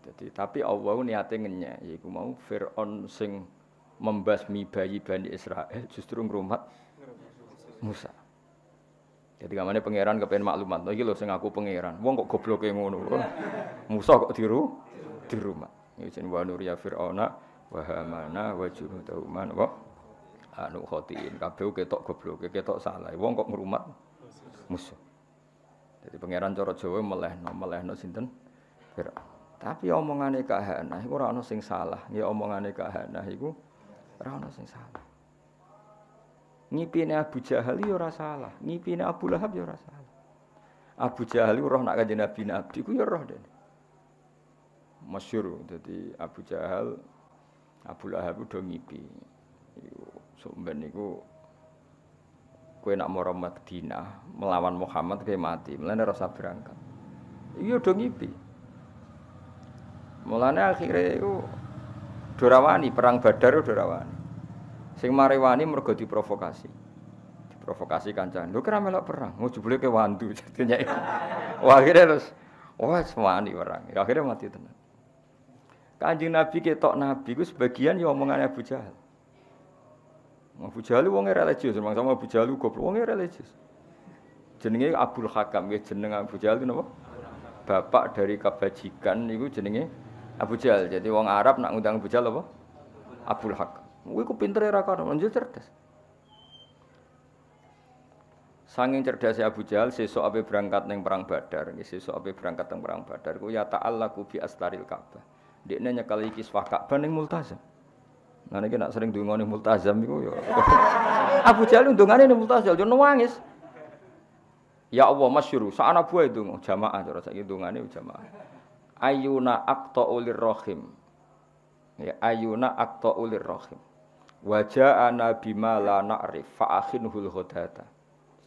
Ya, tapi Allah niate ngenyek, yaiku mau Fir'aun sing membasmi bayi Bani Israel justru ngrumat Musa. Jadi kamane pangeran kepen maklumat, iki lho sing aku pangeran. Wong kok gobloke ngono. Musa kok di rumah. Iki jeneng wa nuriya Fir'auna wa Hamana wa junudahuma wa anu khotiin. Kabeh ketok gobloke, ketok salah. Wong kok ngrumat Musa. Jadi pangeran cara Jawa melehno sinten? Fir'aun. Tapi omongane kahana iku ora ana sing salah. Ya omongane kahana iku ora ana sing salah. Ngipine Abu Jahal ya ora salah, ngipine Abu Lahab ya ora salah. Abu Jahal roh nak kanjeng Nabi ku ya roh dene. Masyhur dadi Abu Jahal Abu Lahab do ngipi. Iku somben niku kowe nak mara Madinah melawan Muhammad kowe mati, mulane ora usah berangkat. Iya do ngipi. Mulane akhire iku dorawani perang Badar dorawani. Sing marewani mergo diprovokasi. Diprovokasi kancane. Lho kira melok perang, mau jebule ke wandu jadinya. Wah akhire terus wani perang. Akhire mati tenan. Kanjeng Nabi ketok Nabi ku sebagian ya omongane Abu Jahal. Abu Jahal wonge religius, sama Abu Jahal goblok wonge religius. Jenenge Abdul Hakam, nggih jeneng Abu Jahal napa? Bapak dari kebajikan niku jenenge Abu Jahal. Jadi wong Arab nak ngundang Abu Jahal apa? Abdul Hakam. Kuwi ku pintere ra karo, njur cerdas. Sanging cerdasé Abu Jahal sesuk ape berangkat ning perang Badar, nggih sesuk ape berangkat ning perang Badar ku ya ta'allaqu bi astaril Ka'bah. Dekne nyekel iki Kiswah Ka'bah ning Multazam. Nah niki nak sering ndongane multazam iku ya. Abu Jahal ndongane ning multazam yo nangis. Ya Allah masyhur, sak ana buah itu jamaah cara saiki ndongane jamaah. Ayuna aqta'ulir rahim. Ya ayuna aqta'ulir rahim. Wa ja'ana bima la na'rif fa akhinhul ghadata.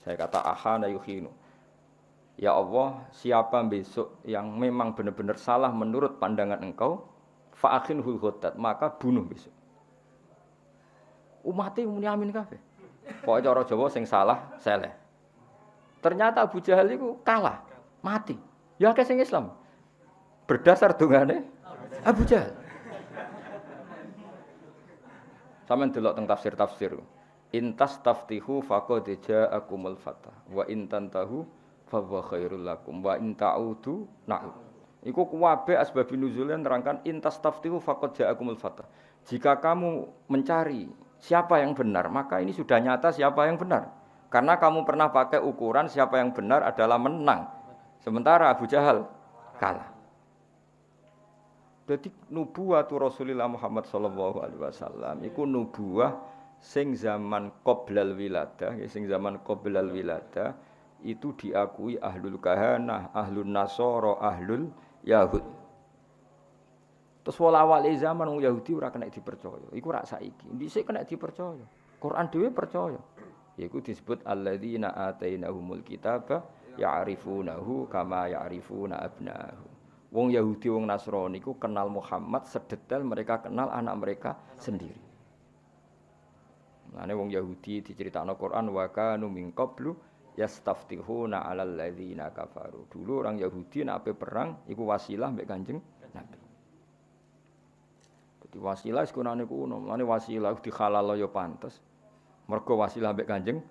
Saya kata ahana yukhinu. Ya Allah, siapa besok yang memang benar-benar salah menurut pandangan engkau, fa akhinhul ghadat, maka bunuh besok. Umate muni amin kabeh. Pokoke cara Jawa sing salah seleh. Ternyata Abu Jahal iku kalah, mati. Ya akeh sing Islam. Berdasar dongane Abu Jahal. Sampeyan delok teng tafsir-tafsir. Intas taftihu faqad ja'akumul fatah wa in tantahu fa huwa khairul lakum wa in ta'udu na'ud. Iku kuwabe asbabun nuzulnya nerangkan intas taftihu faqad ja'akumul fatah. Jika kamu mencari siapa yang benar, maka ini sudah nyata siapa yang benar. Karena kamu pernah pakai ukuran siapa yang benar adalah menang. Sementara Abu Jahal kalah. Jadi nubuwatu Rasulullah Muhammad sallallahu alaihi wasallam iku nubuwah sing zaman qoblal wiladah, sing zaman qoblal wiladah itu diakui ahlul kahanah, ahlun nasara, ahlul yahud. Terus awal zaman wong Yahudi ora kena dipercaya. Iku rak saiki. Dhisik kena dipercaya. Quran dhewe percaya. Yaiku disebut alladzina atainahumul kitaba ya'rifunahu kama ya'rifuna abna'ahum. Wong Yahudi wong Nasrani iku kenal Muhammad sedetail mereka kenal anak mereka sendiri. Mane wong Yahudi diceritakno Quran wa kanu min qablu yastaftihuna 'alal ladzina kafaru. Dulu orang Yahudi nek ape perang iku wasilah mbek Kanjeng Nabi. Dadi wasilah sekunane kuno, mane wasilah dihalal ya pantes. Mergo wasilah mbek Kanjeng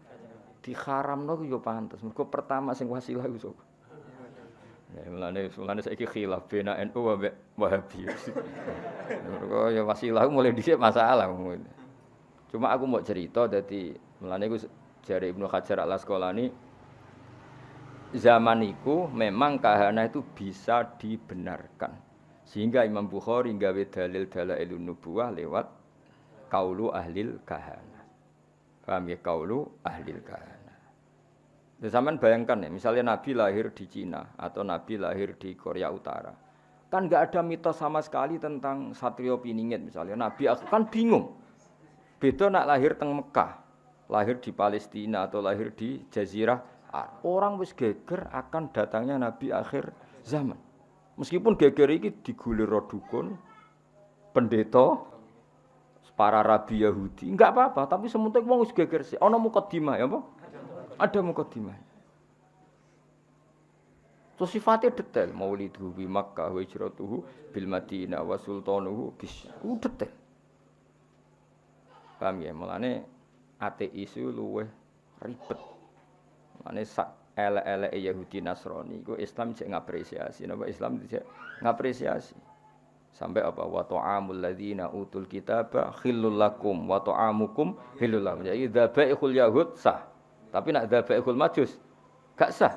diharamno ku ya pantes. Mergo pertama sing wasilah iku sapa? Ya mulane saiki khilaf bena NU ambek Wahabi. Mergo ya wasilah mulai dhisik masalah. Cuma aku mau cerita dadi mulane iku jare Ibnu Hajar Al-Asqalani zaman iku memang kahana itu bisa dibenarkan. Sehingga Imam Bukhari gawe dalil dalailun nubuwah lewat qaulu ahlil kahana. Paham ya qaulu ahlil kahana. Zaman bayangkan ya, misalnya Nabi lahir di Cina atau Nabi lahir di Korea Utara. Kan enggak ada mitos sama sekali tentang Satrio Piningit misalnya. Nabi kan bingung. Beda nak lahir teng Mekah, lahir di Palestina atau lahir di Jazirah, orang wis geger akan datangnya Nabi akhir zaman. Meskipun geger iki digulir dukun, pendeta, para rabi Yahudi, enggak apa-apa, tapi sementing wong wis geger sih. Ana mukadimah ya apa? Ada mukadimah. So sifatnya detail, maulidu bi Makkah wa hijratuhu bil Madinah wa sultanuhu bis. Detail. Paham ya? Mulane ateis itu luwih ribet. Mulane sak elek-eleke Yahudi Nasrani iku Islam cek ngapresiasi. Napa Islam cek ngapresiasi. Sampai apa wa ta'amul ladzina utul kitaba khillul lakum wa ta'amukum khillul lahum. Jadi dzabaihul yahud sah. Tapi nak dzabaihul majus gak sah.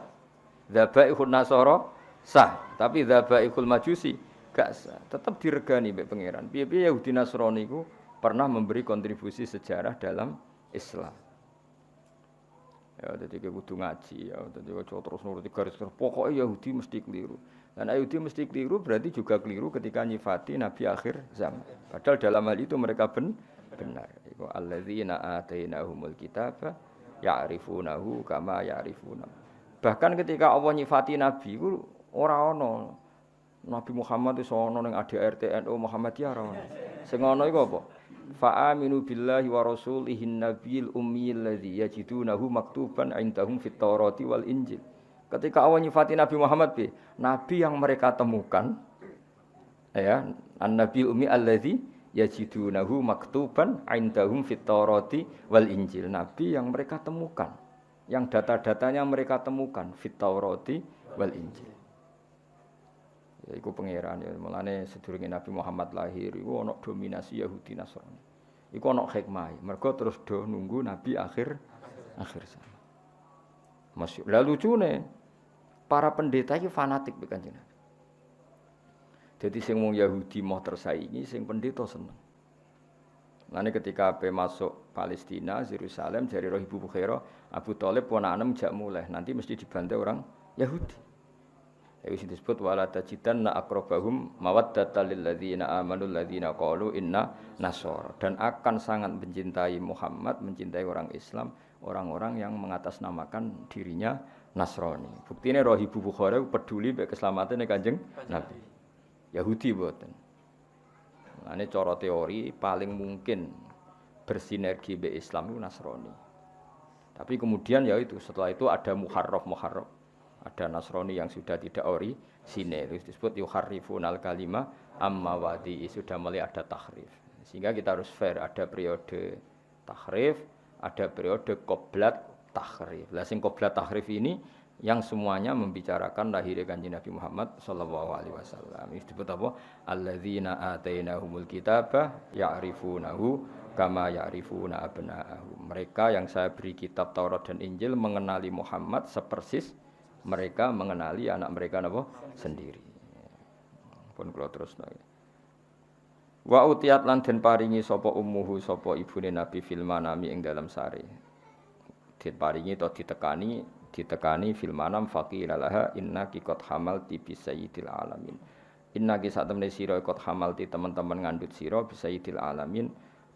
Dzabaihul nasara sah. Tapi dzabaihul majusi gak sah. Tetap diregani mbek pangeran. Piye-piye Yahudi Nasrani iku pernah memberi kontribusi sejarah dalam Islam. Ya, jadi kudu ngaji ya, jadi terus nuruti garis pokoknya Yahudi mesti keliru. Dan Yahudi mesti keliru berarti juga keliru ketika nyifati Nabi akhir zaman. Padahal dalam hal itu mereka benar. Iku alladzina atainahumul kitaba ya'rifunahu kama ya'rifuna. Bahkan ketika Allah nyifati Nabi iku ora ana Nabi Muhammad iso ana ning ADRT NU Muhammadiyah ora ana. Sing ana iku apa? Fa'aminu billahi wa rasulihi nabiyil ummiyil ladzi yajidunahu maktuban 'indahum fit Taurati wal Injil. Ketika Allah nyifati Nabi Muhammad nabi yang mereka temukan ya, an-nabiyul ummi alladzi yajidunahu maktuban 'indahum fit Taurati wal Injil. Nabi yang mereka temukan, yang data-datanya mereka temukan fit Taurati wal Injil. Ya, iku pangeran ya, mulane sedurunge Nabi Muhammad lahir iku ana dominasi Yahudi Nasrani. Iku ana hikmah, mergo terus do nunggu Nabi akhir zaman. Masya Allah lucune para pendeta iki fanatik mbek Kanjeng Nabi. Jadi sing wong Yahudi mau tersaingi, sing pendeta seneng. Mulane ketika ape masuk Palestina, Yerusalem, jari roh Ibu Bukhairah, Abu Thalib ponakan jak mulai, nanti mesti dibantai orang Yahudi. Itu disebut wala tajidanna aqrabahum mawaddatan lil ladzina amanu alladzina qalu inna nasara, dan akan sangat mencintai Muhammad, mencintai orang Islam, orang-orang yang mengatasnamakan dirinya Nasrani. Buktine roh Ibu Bukhari peduli mek keselamatan Kanjeng Nabi. Yahudi mboten. Mane cara teori paling mungkin bersinergi be Islam itu Nasrani. Tapi kemudian ya itu setelah itu ada muharraf. Ada Nasrani yang sudah tidak orisinil, itu disebut yuharrifunal kalima amma wadi, sudah mulai ada tahrif. Sehingga kita harus fair, ada periode tahrif, ada periode qoblat tahrif. Lah sing qoblat tahrif ini yang semuanya membicarakan lahirnya Kanjeng Nabi Muhammad sallallahu alaihi wasallam. Itu disebut apa? Alladzina atainahumul kitaba ya'rifunahu kama ya'rifuna abna'ahum. Mereka yang saya beri kitab Taurat dan Injil mengenali Muhammad sepersis mereka mengenali anak mereka napa sendiri. Pun kula terusno. Wa utiyat lan den paringi sapa ummuhu sapa ibune Nabi fil manami ing dalam sare. Diparingi to ditekani fil manam faqila laha innaki qad hamalti bi sayyidil alamin. Innaki sak temene sira qad hamalti teman-teman ngandut sira bi sayyidil alamin.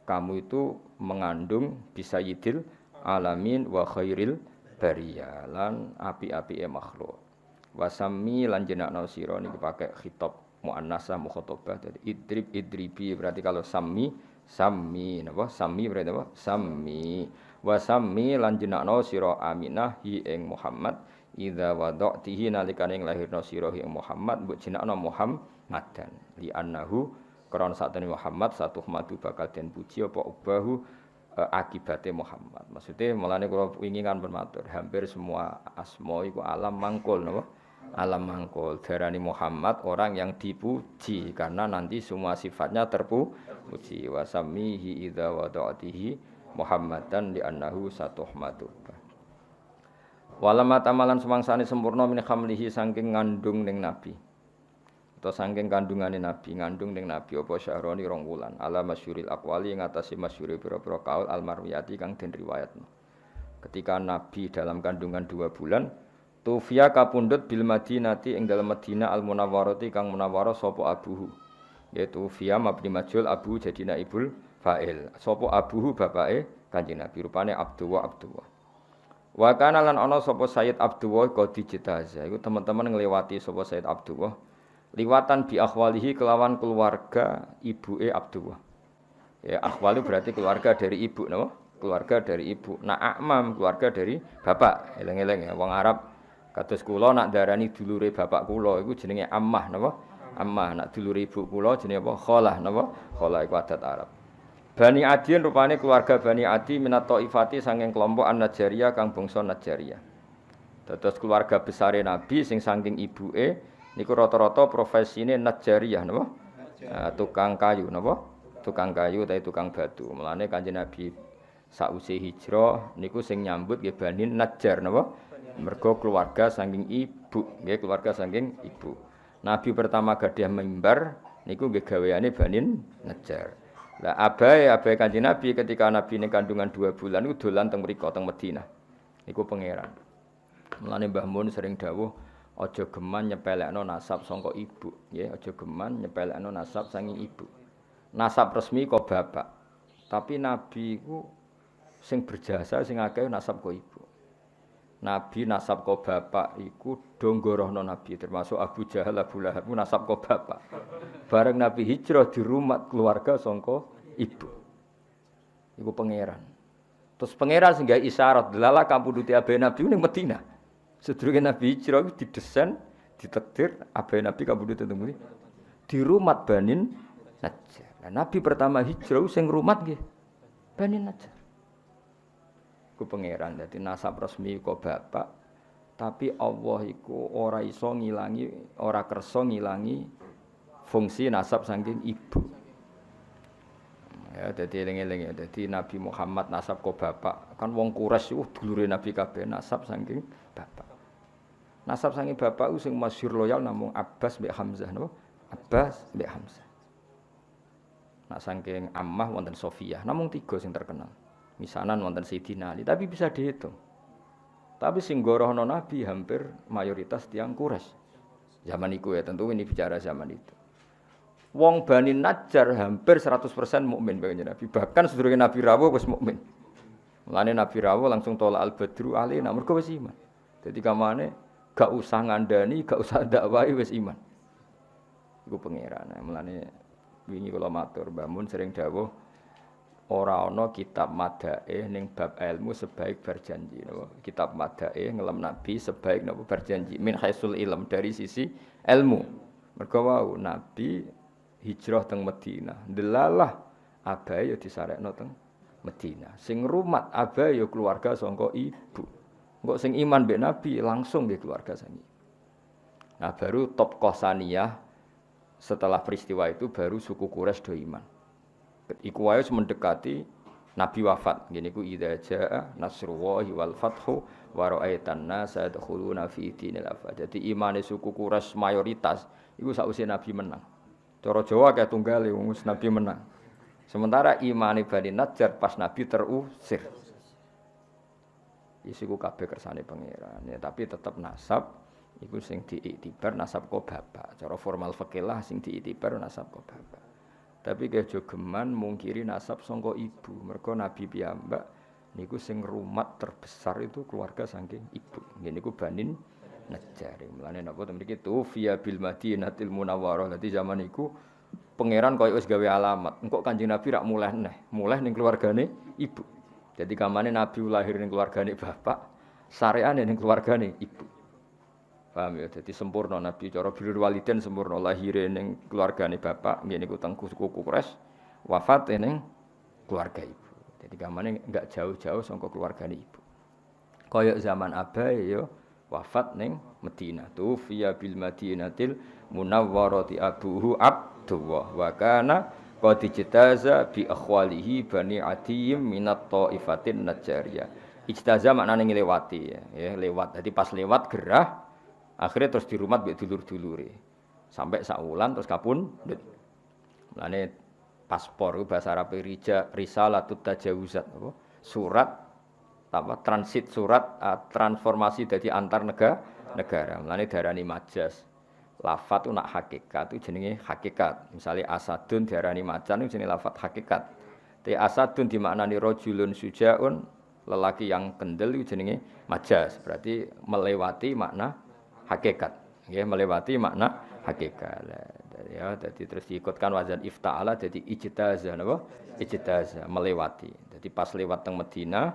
Kamu itu mengandung bi sayyidil alamin wa khairil bariyalan api-apike makhluk. Wasami lan jenakno sira niki pakai khitab muannasah mukhatabah dadi idribi berarti kalau sami napa sami berarti apa sami wasami lan jenakno sira Aminah hi ing Muhammad idza wada'tihi nalikane nglahirno sira hi ing Muhammad mbok jenakno Muhammadan li annahu krana satene Muhammad satu madu bakal den puji apa ubahu akibate Muhammad maksudnya mulane kula wingi kan bermatur hampir semua asma iku alam mangkul napa alam mangkul darani Muhammad orang yang dipuji karena nanti semua sifatnya terpuji wasamihi idza wada'tihi Muhammadan li annahu satuhmatu walama tamalan semangsane sempurna min khamlihi saking ngandung ning nabi atau saking kandungane nabi ngandung ning nabi apa syahroni 2 wulan ala masyhuril aqwali ing atase masyhure pira-pira kaul al marwiyati kang den riwayatno ketika nabi dalam kandungan 2 bulan Tufia kapundhut bil Madinati ing dalem Madinah al Munawwarati kang munawwarah sapa abuhu. Yaitu Tufia mabni majhul abu jadi naibul fa'il. Sapa abuhu bapake Kanjeng Nabi rupane Abdullah. Wa kana lan ana sapa Sayyid Abdullah qadi jitaza. Iku teman-teman ngliwati sapa Sayyid Abdullah liwatan bi akhwalihi kelawan keluarga ibuke Abdullah. Ya akhwali berarti keluarga dari ibu napa? Keluarga dari ibu. Nah akmam keluarga dari bapak. Eleng-eleng ya wong Arab kados kula nak darani dulure bapak kula iku jenenge ammah napa? Ammah. Nak dulure ibu kula jenenge apa? Khalah napa? Khalah iku adat Arab. Bani Adin rupane keluarga Bani Adi minat Taifati saking kelompok An-Najjariyah kang bangsa Najjariyah. Dados keluarga besare Nabi sing saking ibuke niku rata-rata profesine Najjariyah napa? Tukang kayu napa? Tukang kayu utawa tukang batu. Mulane Kanjeng Nabi sausé hijrah niku sing nyambut nggih Bani Najjar napa? Mergo keluarga saking ibu, nggih keluarga saking ibu. Nabi pertama gadah mimbar niku nggih gaweane Bani Najjar. Lah abahe Kanjeng Nabi ketika Nabi ning kandungan 2 bulan niku dolan teng mriko teng Madinah. Niku pangeran. Mulane Mbah Mun sering dawuh aja geman nyepelekno nasab saka ibu, nggih aja geman nyepelekno nasab saking ibu. Nasab resmi kok bapak. Tapi Nabi iku sing berjasa sing akeh nasab kok ibu. Nabi nasab ko bapak iku donggorohno Nabi termasuk Abu Jahal Abu Lahab nasab ko bapak. Bareng Nabi hijrah di rumah keluarga sangka ibu. Iku pangeran. Terus pangeran sing gawe isyarat delala kampuduti abe Nabi ning Madinah. Sedurunge Nabi hijrah iku didesain, ditakdir abe Nabi kampuduti teng di rumah Bani Najjar. Nah, Nabi pertama hijrah sing rumat nggih Bani Najjar. Ku pangeran dadi nasab resmi kok bapak tapi Allah iku ora iso ngilangi ora kersa ngilangi fungsi nasab saking ibu ya dadi eling-eling ya dadi Nabi Muhammad nasab kok bapak kan wong Quraisy dulure Nabi kabeh nasab saking bapak ku sing masyhur loyal namung Abbas mbek Hamzah napa Abbas mbek Hamzah nak saking Ammah wonten Sofiyah namung 3 sing terkenal. Misanan wonten Sayyidina Ali, tapi bisa dihitung. Tapi sing gorohno Nabi hampir mayoritas tiyang Quraisy. Zaman iku ya, tentu ini bicara zaman itu. Wong Bani Najjar hampir 100% mukmin bae Nabi. Bahkan sedurunge Nabi rawuh wis mukmin. Mulane Nabi rawuh langsung tolak al-badru alaina mergo wis iman. Dadi kamane gak usah ngandani, gak usah dakwahi wis iman. Iku pangeran. Mulane wingi kula matur Mbah Mun sering dawuh ora ana kitab madae ning bab ilmu sebaik berjanji napa kitab madae ngelem nabi sebaik napa berjanji min haisul ilm dari sisi ilmu mergo wau nabi hijrah teng Madinah delalah abahe ya disarekno teng Madinah sing rumat abahe ya keluarga saka ibu engko sing iman mbek nabi langsung nggih keluarga sami nah baru top Qosaniyah setelah peristiwa itu baru suku Quraisy do iman. Iku wae mendekati Nabi wafat. Ngene iku idza jaa nasrullahi wal fathu wa ra'aitan nas yadkhuluna fi dinil afwaj. Jadi imane suku Quraisy mayoritas iku sausé Nabi menang. Cara Jawa kayak tunggale wong Nabi menang. Sementara imane Bani Najjar pas Nabi terusir. Isiku kabeh kersane pangeran. Ya, tapi tetap nasab iku sing diiktibar nasab kok bapak. Cara formal fikih lah sing diiktibar nasab kok bapak. Tapi kejo geman mungkiri nasab sangka ibu. Mergo Nabi piyambak niku sing rumat terbesar itu keluarga saking ibu. Nggih niku Bani Najjar. Mulane napa to mriki tufiya bil Madinatil Munawwarah. Dadi zaman iku pangeran koyo wis gawe alamat. Engko Kanjeng Nabi rak mulih ning keluargane ibu. Jadi kamane Nabi lahir ning keluargane bapak, sareane ning keluargane ibu. Paham ya? Dadi sempurna Nabi cara birrul walidain sempurna lahir ning keluargane bapak, ngene iku teng kuku Quraisy, wafat ning keluarga ibu. Jadi kamane enggak jauh-jauh saka keluargane ibu. Kaya zaman abae ya wafat ning Madinah. Tufiya bil Madinatil Munawwarati abuhu Abdullah wa kana qad ijtaza bi akhwalihi bani Adiyim minat taifatin Najjariyah. Ijtaza maknane nglewati ya, lewat. Jadi pas lewat gerah akhirnya terus dirumat mbek dulur-dulure. Sampai sak wulan terus kapundhut. Mulane paspor bahasa Arab risalatut tajawuzat apa? Surat apa transit surat transformasi dari antar negara. Mulane darani majas. Lafat itu nak hakikat itu jenenge hakikat. Misalnya asadun diarani macan itu jenenge lafat hakikat. Te asadun dimaknani rajulun sujaun, lelaki yang kendel itu jenenge majas. Berarti melewati makna hakikat. Nggih, melewati makna hakikat. Ya, jadi terus diikutkan wazan ifta'ala jadi ijtaza napa? Ijtaza melewati. Jadi pas lewat teng Madinah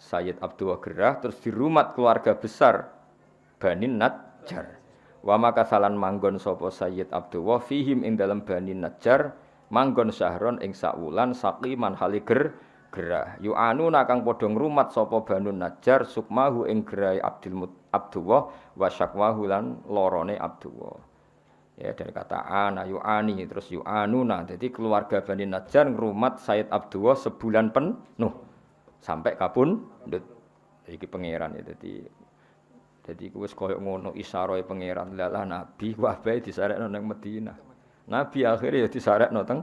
Sayyid Abdullah gerah terus dirumat keluarga besar Bani Najjar. Wa makasalan manggon sapa Sayyid Abdullah fihim ing dalam Bani Najjar manggon syahron ing sak wulan saqiman haliger gerah. Yu'anu nakang padha ngrumat sapa Bani Najjar sukmahu ing gerahe Abdullah wa syakwahu lan lorone Abdullah. Ya dari kata ana yu'ani terus yu'anuna. Jadi keluarga Bani Najjar ngrumat Sayyid Abdullah sebulan penuh. Sampai kapundhut iki pangeran ya dadi wis koyo ngono isyarahe pangeran lalah nabi wae disarekno nang Madinah. Nabi akhirnya ya disarekno teng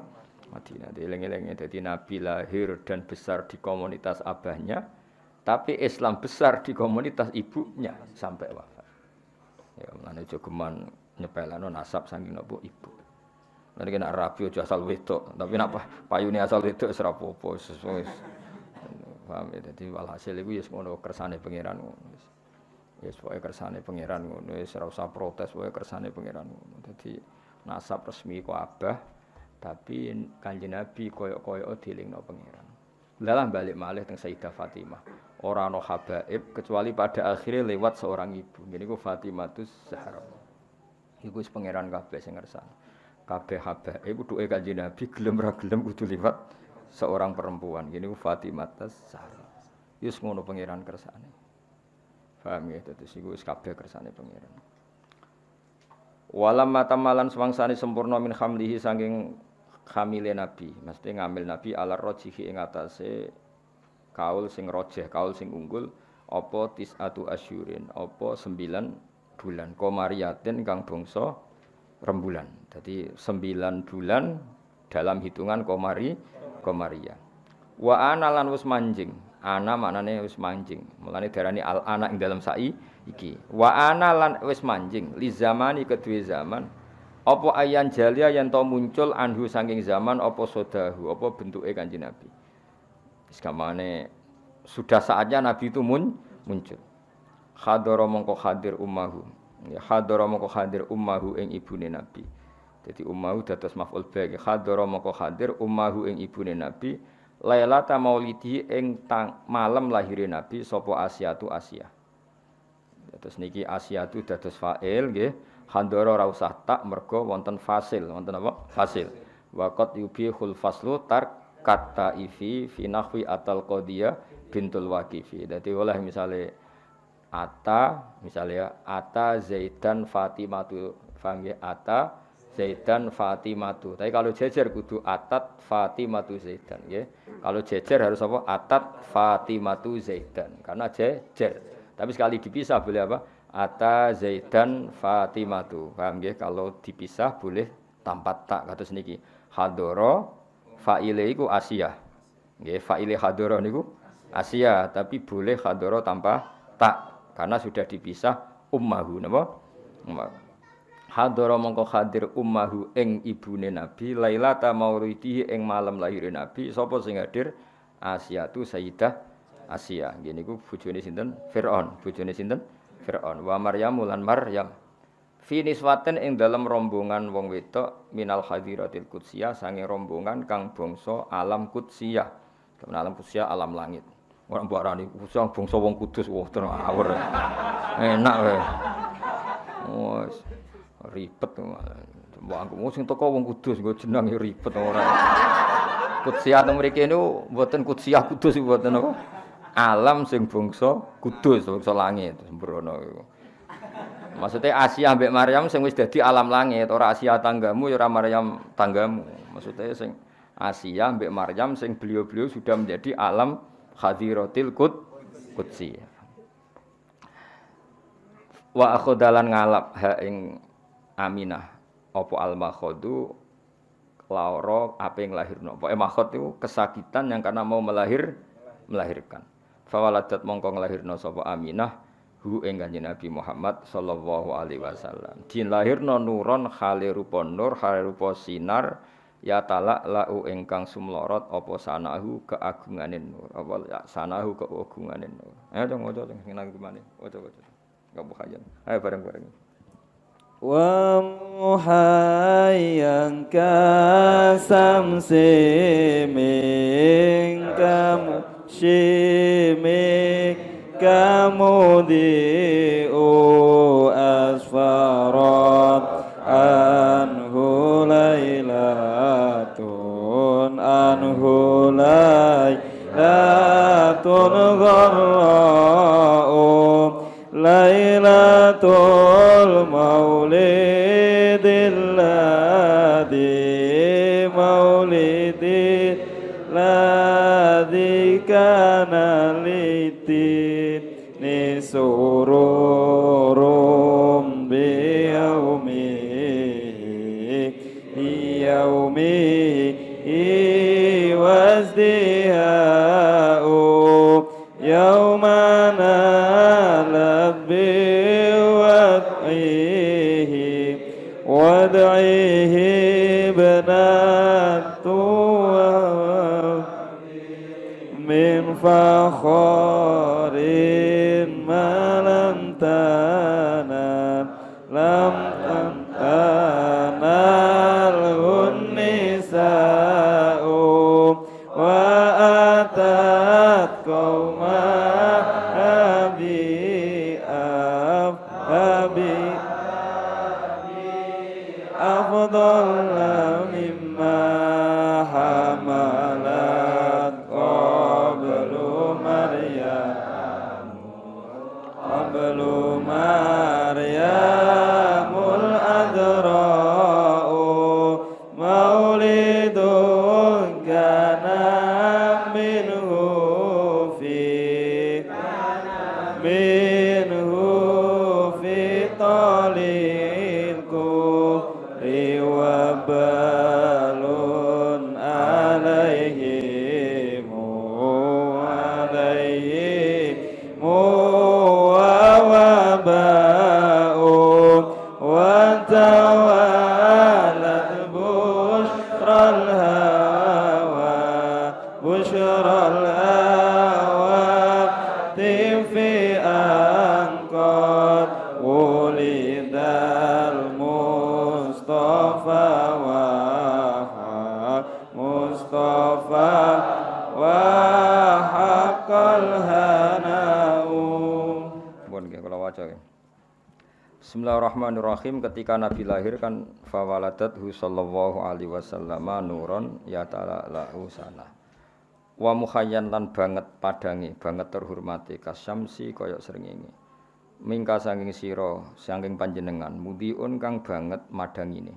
Madinah. Dieling-elinge dadi nabi lahir dan besar di komunitas abahnya, tapi Islam besar di komunitas ibunya sampai wafat. Ya mulane aja geman nyepelano nasab saking napa ibu. Lan iki nek rabi aja asal wedok, tapi nek payune asal wedok wis ora apa-apa wis. Paham ya, jadi walhasil itu ya ngono kersane pangeran ngono. Ya pokoke kersane pangeran ngono, wis ora usah protes pokoke kersane pangeran ngono. Dadi nasab resmi ku abah, tapi Kanjeng Nabi koyo-koyo dilingno pangeran. Lalah balik malih teng Sayyidah Fatimah. Ora ana habaib kecuali pada akhirnya lewat seorang ibu. Ngene iku Fatimatus Zahra. Iku wis pangeran kabeh sing ngersane. Kabeh habaib duwe Kanjeng Nabi gelem ra gelem kudu liwat seorang perempuan gini Fatimah Zahra. Yus ngono pangeran kersane. Paham ya terus iku wis kabeh kersane pangeran. Walam matamalan swangsane sempurna min hamlihi saking hamile Nabi, mesti ngambil Nabi ala rojihi ing atase kaul sing rojih, kaul sing unggul apa tisatu asyurin, apa 9 bulan komariyatin kang bangsa rembulan. Jadi 9 bulan dalam hitungan Komariah. Wa ana lan wis manjing. Ana maknane wis manjing. Mulane darani al ana ing dalam sai iki. Wa ana lan wis manjing li zamani kedue zaman. Apa ayan jalia yen to muncul anhu saking zaman apa sodahu, apa bentuke Kanjeng Nabi. Wis kamane sudah saatnya Nabi itu muncul. Hadara mongko hadir ummahu. Ya hadara mongko hadir ummahu ing ibune Nabi. Jadi ummahu dados maf'ul bagi hadara mongko hadir ummahu ing ibune Nabi lailata maulidi ing malam lahire Nabi sapa Asyatu Asyah. Terus niki Asyatu dados fa'il nggih hadara ora usah tak mergo wonten fasil wonten apa fasil waqat yubihul faslu tar kata ifi fi nahwi atal qadiyah bintul waqifi. Dadi oleh misale ata misalnya ata Zaidan Fatimatu fangge ata Zaidan Fatimatu. Tapi kalau jejer kudu atat Fatimatu Zaidan nggih. Kalau jejer harus apa? Atat Fatimatu Zaidan. Karena jejer. Tapi sekali dipisah boleh apa? Ata Zaidan Fatimatu. Paham nggih? Kalau dipisah boleh tanpa tak kados niki. Hadara fa'ile iku Asiyah. Nggih, fa'ile hadara niku Asiyah, tapi boleh hadara tanpa tak karena sudah dipisah ummahu napa? Hadara mongko hadir ummahu ing ibune Nabi lailata mauridihi ing malam lahir Nabi sapa sing hadir Asyatu Sayyidah Asyah nggih niku bojone sinten Firaun bojone sinten Fir'aun wa Maryam lan Maryam fi niswatin ing dalam rombongan wong wedok minal hadiratil qudsiyah sange rombongan kang bangsa alam qudsiyah. Alam qudsiyah alam langit. Ora mbok arani usah bangsa wong kudus wah terawur. Enak wae. Wes ribet mbok aku sing teko wong kudus nggo jeneng ya ribet ora. Qudsiyah teng mriki niku mboten qudsiyah kudus mboten apa. Alam sing bangsa kudus, bangsa langit sembrono iku. Maksudnya Asia ambek Maryam sing wis dadi alam langit, ora Asia tanggamu ya ora Maryam tanggamu. Maksudnya sing Asia ambek Maryam sing beliau-beliau sudah menjadi alam hadiratil qudsi. Wa akhodalan ngalap ha ing Aminah apa al-makhadu lara ape nglahirno. Pokoke makhod itu kesakitan yang karena mau melahirkan. Fawaladat mongko nglahirno sapa Aminah hu ing Kanjeng Nabi Muhammad sallallahu alaihi wasallam. Dilahirno nuron khale rupa nur, khale rupa sinar ya talak lau ingkang sumlorot apa sanahu keagungane nur. Apa ya sanahu keagungane nur. Ayo dong ojo sing nang gimana? Ojo. Enggak bukayan. Ayo bareng-bareng. Wa muhayyan kasamsi min kamshimi kamudi'u asfarat anhu laylatun gharra'u laylatul maulidil ladzi kana litini sururum biyaumihi wazdiha'u yaumana labbi wad'ihi banatu min fakharin ma lam tanal nisa'u wa atat qauma afdal mimma hamalat qablu maryamul adra'u maulidun kana minhu fi talil riwabalun alaihimu wawaba'u wa tawalat bushral hawa tifi angkot wulidal Mustafa wa haqqal hana'u. Pun nggih kula waca nggih. Bismillahirrahmanirrahim. Ketika Nabi lahir kan fawaladathu sallallahu alaihi wasallam nuron ya ta'ala usana. Wa mukhayyan lan banget padange, banget terhormati kasyamsi kaya srengenge. Mingka saking sira, saking panjenengan mudiun kang banget madangine.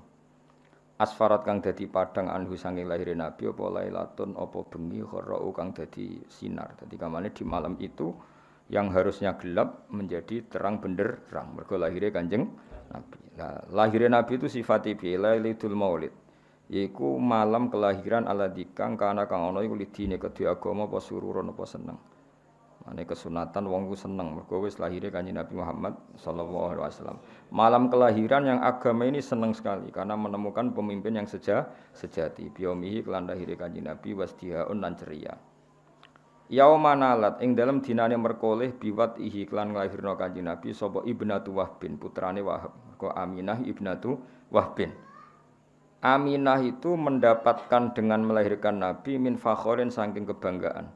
Asfarat kang dadi padang anhu saking lahire Nabi apa lailatun apa bengi kharau kang dadi sinar. Dadi kamane di malam itu yang harusnya gelap menjadi terang benderang mergo lahire Kanjeng Nabi. Nah, lahire Nabi itu sifati bi lailatul maulid. Yaiku malam kelahiran alladzi kang kana kang ana iku lidine kedhe agama apa sururon apa seneng. Mane kesunatan wong ku seneng mergo wis lahire Kanjeng Nabi Muhammad sallallahu alaihi wasallam. Malam kelahiran yang agama ini seneng sekali karena menemukan pemimpin yang sejati. Biomihi kelan lahire Kanjeng Nabi wasdihaun lan ceria. Yaumanalat ing dalem dinane merkoleh biwat ihi klan nglahirna Kanjeng Nabi sapa Ibnatu Wahbin putrane Wahab. Kok Aminah Ibnatu Wahbin. Aminah itu mendapatkan dengan melahirkan Nabi min fakhorin saking kebanggaan.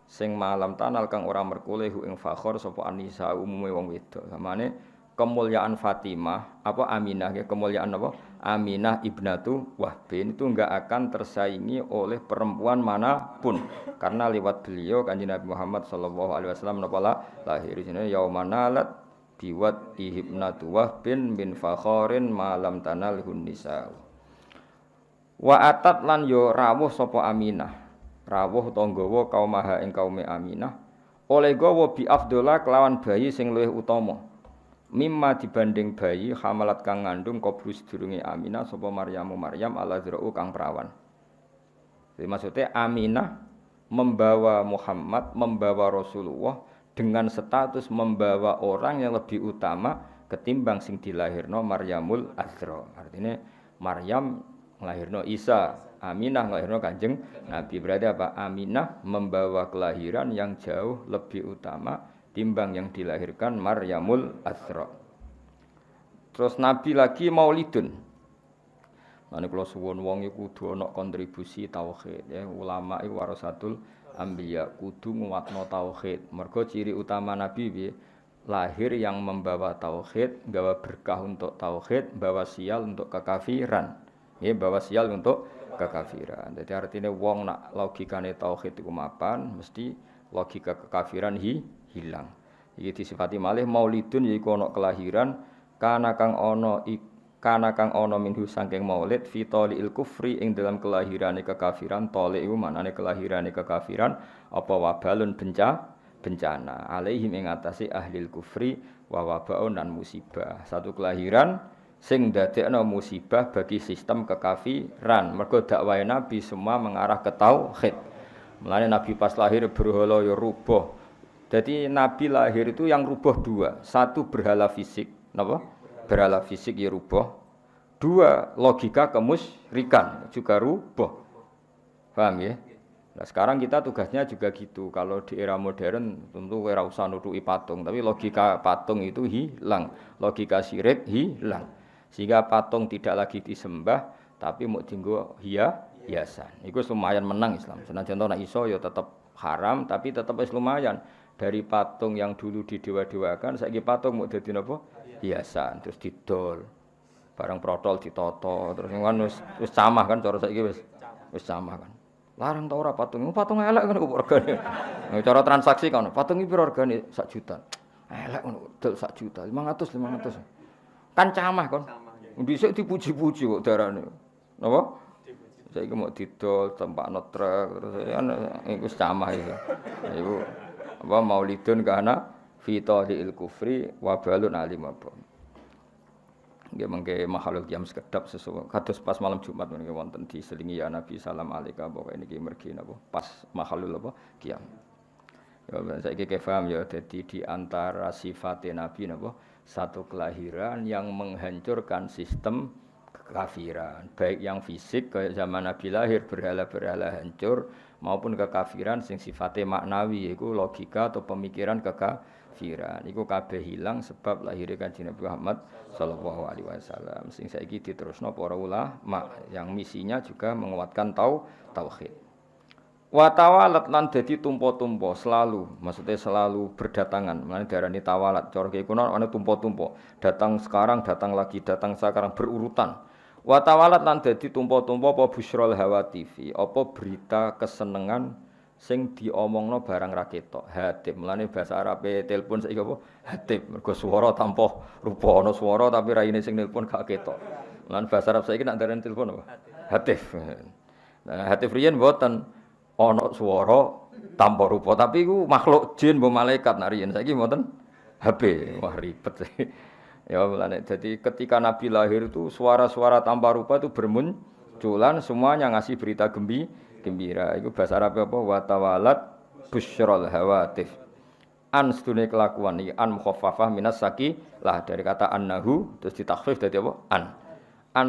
Sing malam tanal kang ora merkoleh ing fakhor sapa anisa umume wong wedok. Samane kemuliaan Fatimah apa Aminah ya kemuliaan apa Aminah Ibnatu Wahbin itu enggak akan tersaingi oleh perempuan manapun karena lewat beliau Kanjeng Nabi Muhammad sallallahu alaihi wasallam napa lahir di sini yaumanalat biwat Ibnatu Wahbin min fakhorin malam tanal nisa wa atat lan yo rawuh sapa Aminah rawuh tanggawa kaumaha ing kaume Aminah oleh gawa bi afdhola kelawan bayi sing luwih utama mimma dibanding bayi hamalat kang ngandung kobrus sedurunge Aminah sapa Maryam al-Azra'u kang perawan. Jadi maksudnya Aminah membawa Muhammad, membawa Rasulullah dengan status membawa orang yang lebih utama ketimbang sing dilahirno Maryamul Azra. Artinya Maryam nglahirno Isa, Aminah nglahirno Kanjeng Nabi. Berarti apa? Aminah membawa kelahiran yang jauh lebih utama timbang yang dilahirkan Maryamul Azra. Terus Nabi lagi maulidun. Mane kula suwun wong iku kudu ana kontribusi tauhid ya. Ulama iku warasatul anbiya kudu nguwatno tauhid. Mergo ciri utama Nabi piye? Lahir yang membawa tauhid, gawa berkah untuk tauhid, bawa sial untuk kekafiran. Ya, bawa sial untuk kekafiran. Jadi artinya wong nak logikane tauhid iku mapan, mesti logika kekafiran hilang. Iki disifati malih maulidun yaiku ana kelahiran kana kang ana minhu saking maulid fi taliil kufri ing dalam kelahirane kekafiran tali iku manane kelahirane kekafiran apa wabalun bencana alaihim ing atase ahlil kufri wa wabaun dan musibah. Satu kelahiran sing ndadekno musibah bagi sistem kekafiran. Mergo dakwahe Nabi semua mengarah ke tauhid. Mulane Nabi pas lahir berhala ya rubuh. Jadi Nabi lahir itu yang rubuh dua. Satu berhala fisik, napa? Berhala fisik ya rubuh. Dua logika kemusyrikan juga rubuh. Paham ya? Nah, sekarang kita tugasnya juga gitu. Kalau di era modern tentu ora usah nutuki patung, tapi logika patung itu hilang, logika syirik hilang. Sehingga patung tidak lagi disembah, tapi mau dienggo hiasan. Iku lumayan menang Islam. Senajan nek iso ya tetap haram, tapi tetap wis lumayan. Dari patung yang dulu didewa-dewakan, saiki patung mau dadi napa? Hiasan, terus didol. Barang protol ditoto, terus kan wis camah kan cara saiki wis camah kan. Larang ta ora patung? Patung elek kan kok regane. Cara transaksi kan, patung iki piro regane? 1 juta. Elek ngono, dol 1 juta, 500. Kan camah kon. Dhisik dipuji-puji kok darane. Napa? Saiki mau didol tempakno truk terus kan iku camah iki. Iku apa maulidun kana fi tadil kufri wa balun alim apa. Nggih mengke makhluk jam sekedap sesuatu. Kados pas malam Jumat menika wonten diselingi ya Nabi salam alaika pokoke niki mergi napa pas makhluk apa kiam. Ya saiki paham ya dadi di antara sifat Nabi napa satu kelahiran yang menghancurkan sistem kekafiran, baik yang fisik kayak zaman Nabi lahir berhala-berhala hancur maupun kekafiran sing sifatnya maknawi yaiku logika atau pemikiran kekafiran. Iku kabeh hilang sebab lahirnya Kanjeng Nabi Muhammad sallallahu alaihi wasallam. Sing saiki diterusno para ulama yang misinya juga menguatkan tauhid. Wa tawalat lan dadi tumpo-tumpo selalu, maksudnya selalu berdatangan. Mulane diarani tawalat. Cara kuno ana tumpo-tumpo. Datang sekarang, datang lagi, datang sekarang berurutan. Wa tawalat lan dadi tumpo-tumpo apa busrul hawatifi, apa berita kesenengan sing diomongno barang ra ketok. Hatib. Mulane bahasa Arabe telepon saiki apa? Hatib. Mergo swara tanpa rupa, ana swara tapi raine sing nelpon gak ketok. Mulane bahasa Arab saiki nek ndarani telepon apa? Hatib. Nah, hatib riyen mboten ana swara tanpa rupa, tapi iku makhluk jin mbok malaikat nek riyen saiki mboten HP. Wah ribet. Ya mulane jadi ketika Nabi lahir itu suara-suara tanpa rupa itu bermunculan semuanya ngasih berita gembira. Iku bahasa Arab apa? Wa tawalat busyrul hawatif. An sedune kelakuan iki an mukhaffafah minas saki lah dari kata annahu terus ditakhfif dadi apa? An.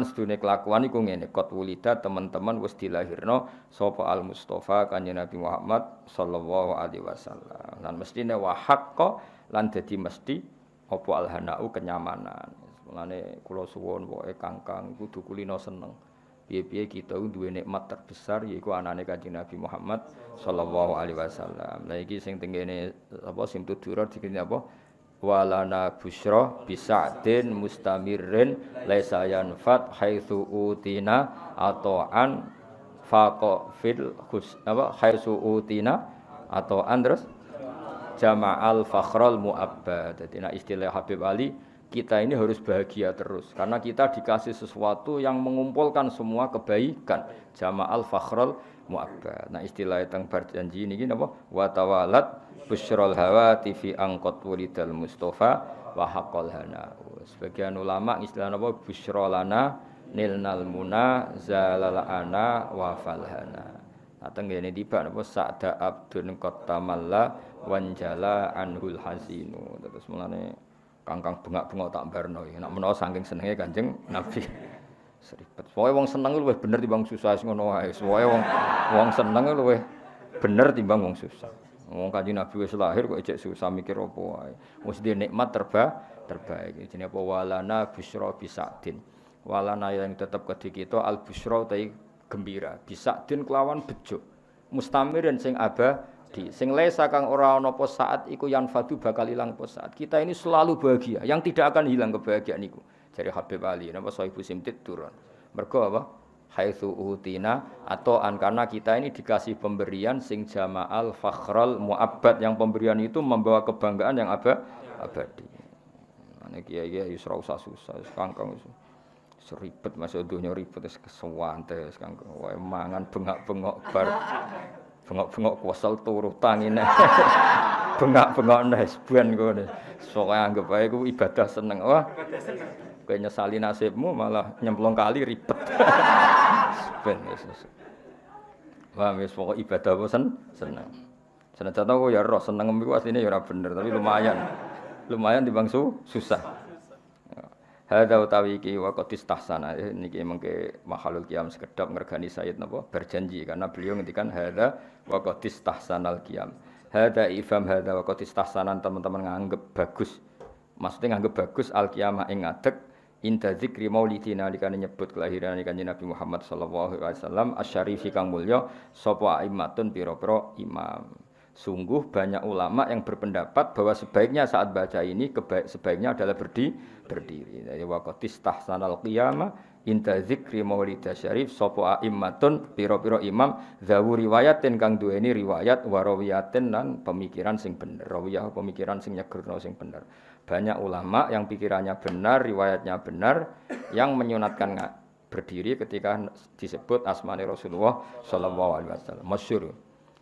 Sedune kelakuan iku ngene, qad wulida teman-teman wis dilahirno sapa al Mustofa Kanjeng Nabi Muhammad sallallahu alaihi wasallam. Lan mestine wa haqqa lan dadi mesti apa al hanau kenyamanan. Mulane kula suwun pokoke Kangkang kudu kulino seneng. Piye-piye kita duwe nikmat terbesar yaiku anane Kanjeng Nabi Muhammad sallallahu alaihi wasallam. Lah iki sing tengene apa sing tudura dikene apa? Walana busyra bisa'din mustamirrin laisa yanfat haitsu utina ata'an faqa fil khus apa haitsu utina ata'an terus jama'al fakhral mu'abbad. Dadi nek istilah Habib Ali, kita ini harus bahagia terus karena kita dikasih sesuatu yang mengumpulkan semua kebaikan. Jama'al fakhral mu'abbad. Nah istilah teng berjanji niki napa? Wa tawalat busyral hawati fi angqat walidal mustofa wa haqqal hana. Sebagian ulama istilah napa busyrolana nilnal muna zalalana wa falhana. Nah tengene tiba napa sa'da abdun qatamalla wanjala anhul hasinu. Terus mulane Kangkang bengak-bengok tak barno iki. Nek menawa saking senenge Kanjeng Nabi. Seribet. Pokoke wong seneng luwih bener timbang susah ngono wae. Pokoke wong seneng luwih bener timbang wong susah. Wong Kanjeng Nabi wis lahir kok ejek susah mikir apa wae. Wis di nikmat terbaik. Jenenge apa walana busyra bisadin. Walana yang tetep kedhi kita al busyra utawi gembira. Bisadin kelawan bejo. Mustamirin sing abadi. Sing lesa kang ora ana apa saat iku yang fadu bakal ilang apa saat. Kita ini selalu bahagia, yang tidak akan hilang kebahagiaan niku. Dari Habib Ali napa Sohibu Simtid turun. Mergo apa? Haitsu utina atau karena kita ini dikasih pemberian sing jama'al fakhral mu'abbad yang pemberian itu membawa kebanggaan yang abadi. Nek kiai wis ora usah susah, Kangkang wis ribet masuk donya ribet wis kesuwante Kangkang. Wae mangan bengak-bengok bar bengok-bengok kuwasal turu tangine. Bengak-bengok nes ben ngono. Sok anggap ae ku ibadah seneng. Wah. Kowe nyesali nasibmu malah nyemplung kali ribet. Ben wis. Wah wis pokok ibadah apa seneng. Senajan aku ya roh seneng iku asline ya ora bener tapi lumayan. Lumayan timbang susah. Hadza utawi iki wa qad istahsana niki mengke mahalul qiyam sekedap ngregani Sayyid napa berjanji karena beliau ngendikan hadza wa qad istahsanal qiyam. Hadza ifham hadza wa qad istahsanan teman-teman nganggep bagus. Maksudnya nganggep bagus al qiyamah ing ngadeg inda dzikri maulidina nalikane nyebut kelahiran Kanjeng Nabi Muhammad sallallahu alaihi wasallam asyarifi kang mulya sapa aimatun pira-pira imam. Sungguh banyak ulama yang berpendapat bahwa sebaiknya saat baca ini sebaiknya adalah berdiri. Jadi waqatis tahsanal qiyamah inda dzikri maulidasy syarif sapa aimmatun pira-pira imam zawu riwayatin kang duweni riwayat warawiyatin lan pemikiran sing bener. Rawiyah pemikiran sing nyegerno sing bener. Banyak ulama yang pikirannya benar, riwayatnya benar yang menyunatkan berdiri ketika disebut asmane Rasulullah sallallahu alaihi wasallam. Masyhur.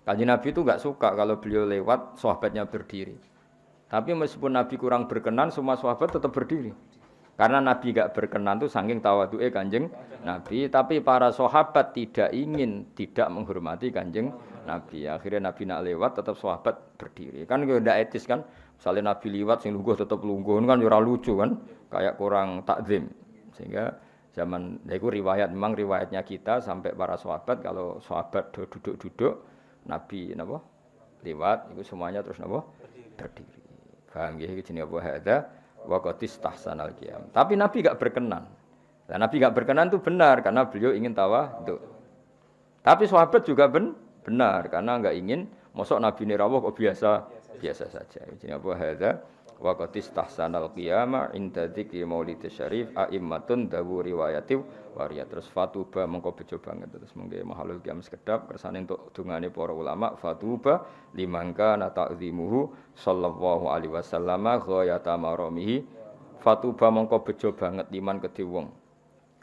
Kanjeng Nabi itu enggak suka kalau beliau lewat sahabatnya berdiri. Tapi meskipun Nabi kurang berkenan, semua sahabat tetap berdiri. Karena Nabi enggak berkenan itu saking tawadhu'e Kanjeng Nabi, tapi para sahabat tidak menghormati Kanjeng Nabi. Akhirnya Nabi nak lewat tetap sahabat berdiri. Kan enggak etis kan? Misalnya Nabi liwat sing lungguh tetap lungguh kan ora lucu kan? Kayak kurang takzim. Sehingga zaman itu memang riwayatnya kita sampai para sahabat kalau sahabat duduk-duduk Nabi napa lewat itu semuanya terus napa berdiri. Paham nggih iki jenenge apa hadza wa qatis tahsanal qiyam. Tapi Nabi enggak berkenan. Nah, Nabi enggak berkenan itu benar karena beliau ingin tawadhu. Tapi sahabat juga benar karena enggak ingin mosok Nabi ne rawuh kok biasa saja. Jenenge apa hadza wa qatis tahsanal qiyama inda dzikri maulidasy syarif aimmatun dawu riwayati waria terus fatuba mengko bejo banget terus mengke mahalul qiyam sekedap kersane entuk dungane para ulama fatuba limangka na ta'zimuhu sallallahu alaihi wasallam ghayata maramihi fatuba mengko bejo banget liman kedhe wong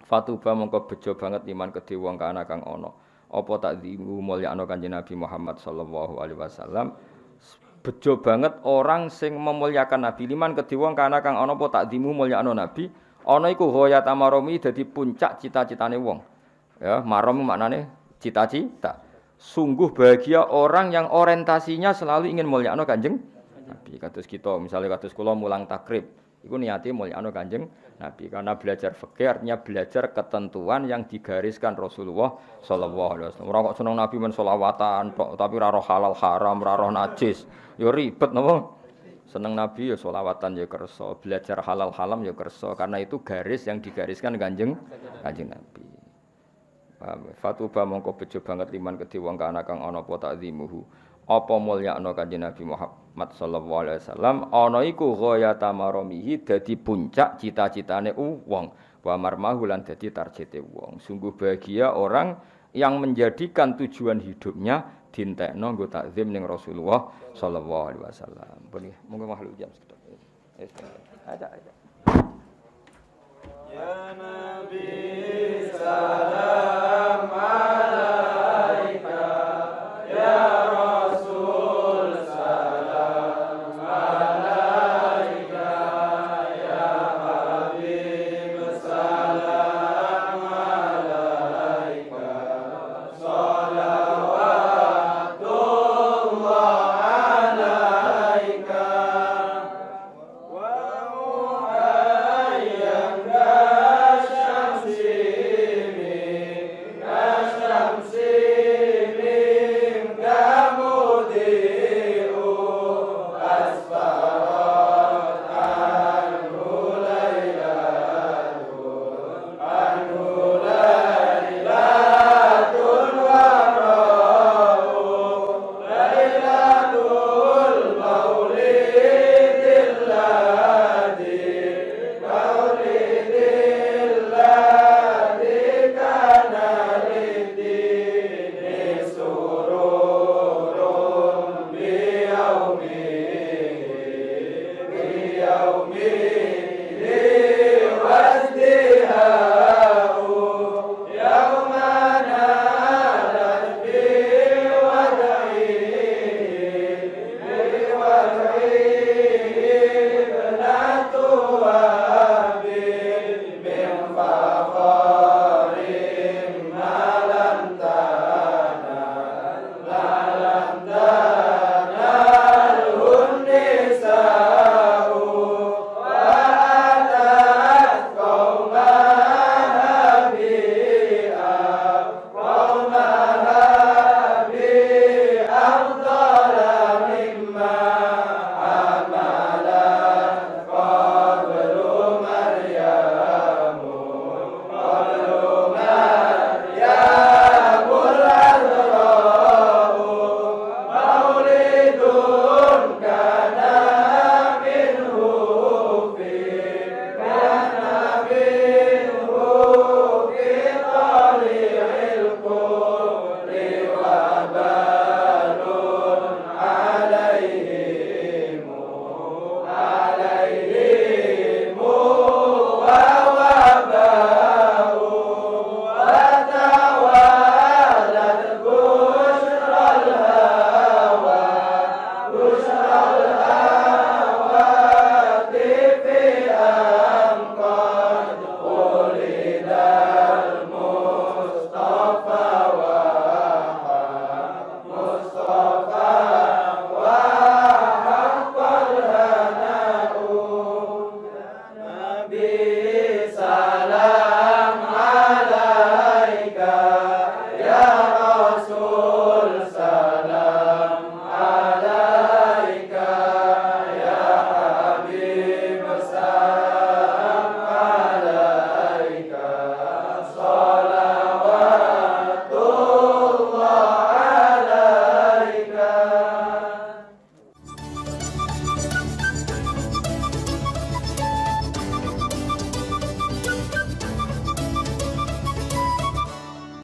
fatuba mengko bejo banget liman kedhe wong kana kang ana apa ta'zimu mulyakno Kanjeng Nabi Muhammad sallallahu alaihi wasallam bejo banget orang sing memuliakan Nabi liman kedhe wong kana kang ana apa takdimu mulyakno Nabi ana iku ghayat amaromi dadi puncak cita-citane wong ya marom maknane cita-cita sungguh bahagia orang yang orientasinya selalu ingin mulyakno Kanjeng Nabi kados kita misalnya kados kula mulang takrib Iku niate mulyakno Kanjeng Nabi. Karena belajar fikih artinya belajar ketentuan yang digariskan Rasulullah sallallahu alaihi wasallam. Ora kok seneng Nabi men selawatan tok, tapi ora roh halal haram, ora roh najis. Ya ribet napa? Seneng Nabi ya selawatan ya kersa, belajar halal haram ya kersa. Karena itu garis yang digariskan Kanjeng Nabi. Fatuba mongko bejo banget liman kedhe wong kana kang ana apa takzimuhu. Apa mulyakno Kanjeng Nabi Muhammad sallallahu alaihi wasallam ana iku ghayata maramihi dadi puncak cita-citane wong wa marmahu lan dadi targete wong. Sungguh bahagia orang yang menjadikan tujuan hidupnya dintekno nggo takzim ning Rasulullah sallallahu alaihi wasallam. Monggo makhluk jam sekedap. Ada. Ya Nabi salam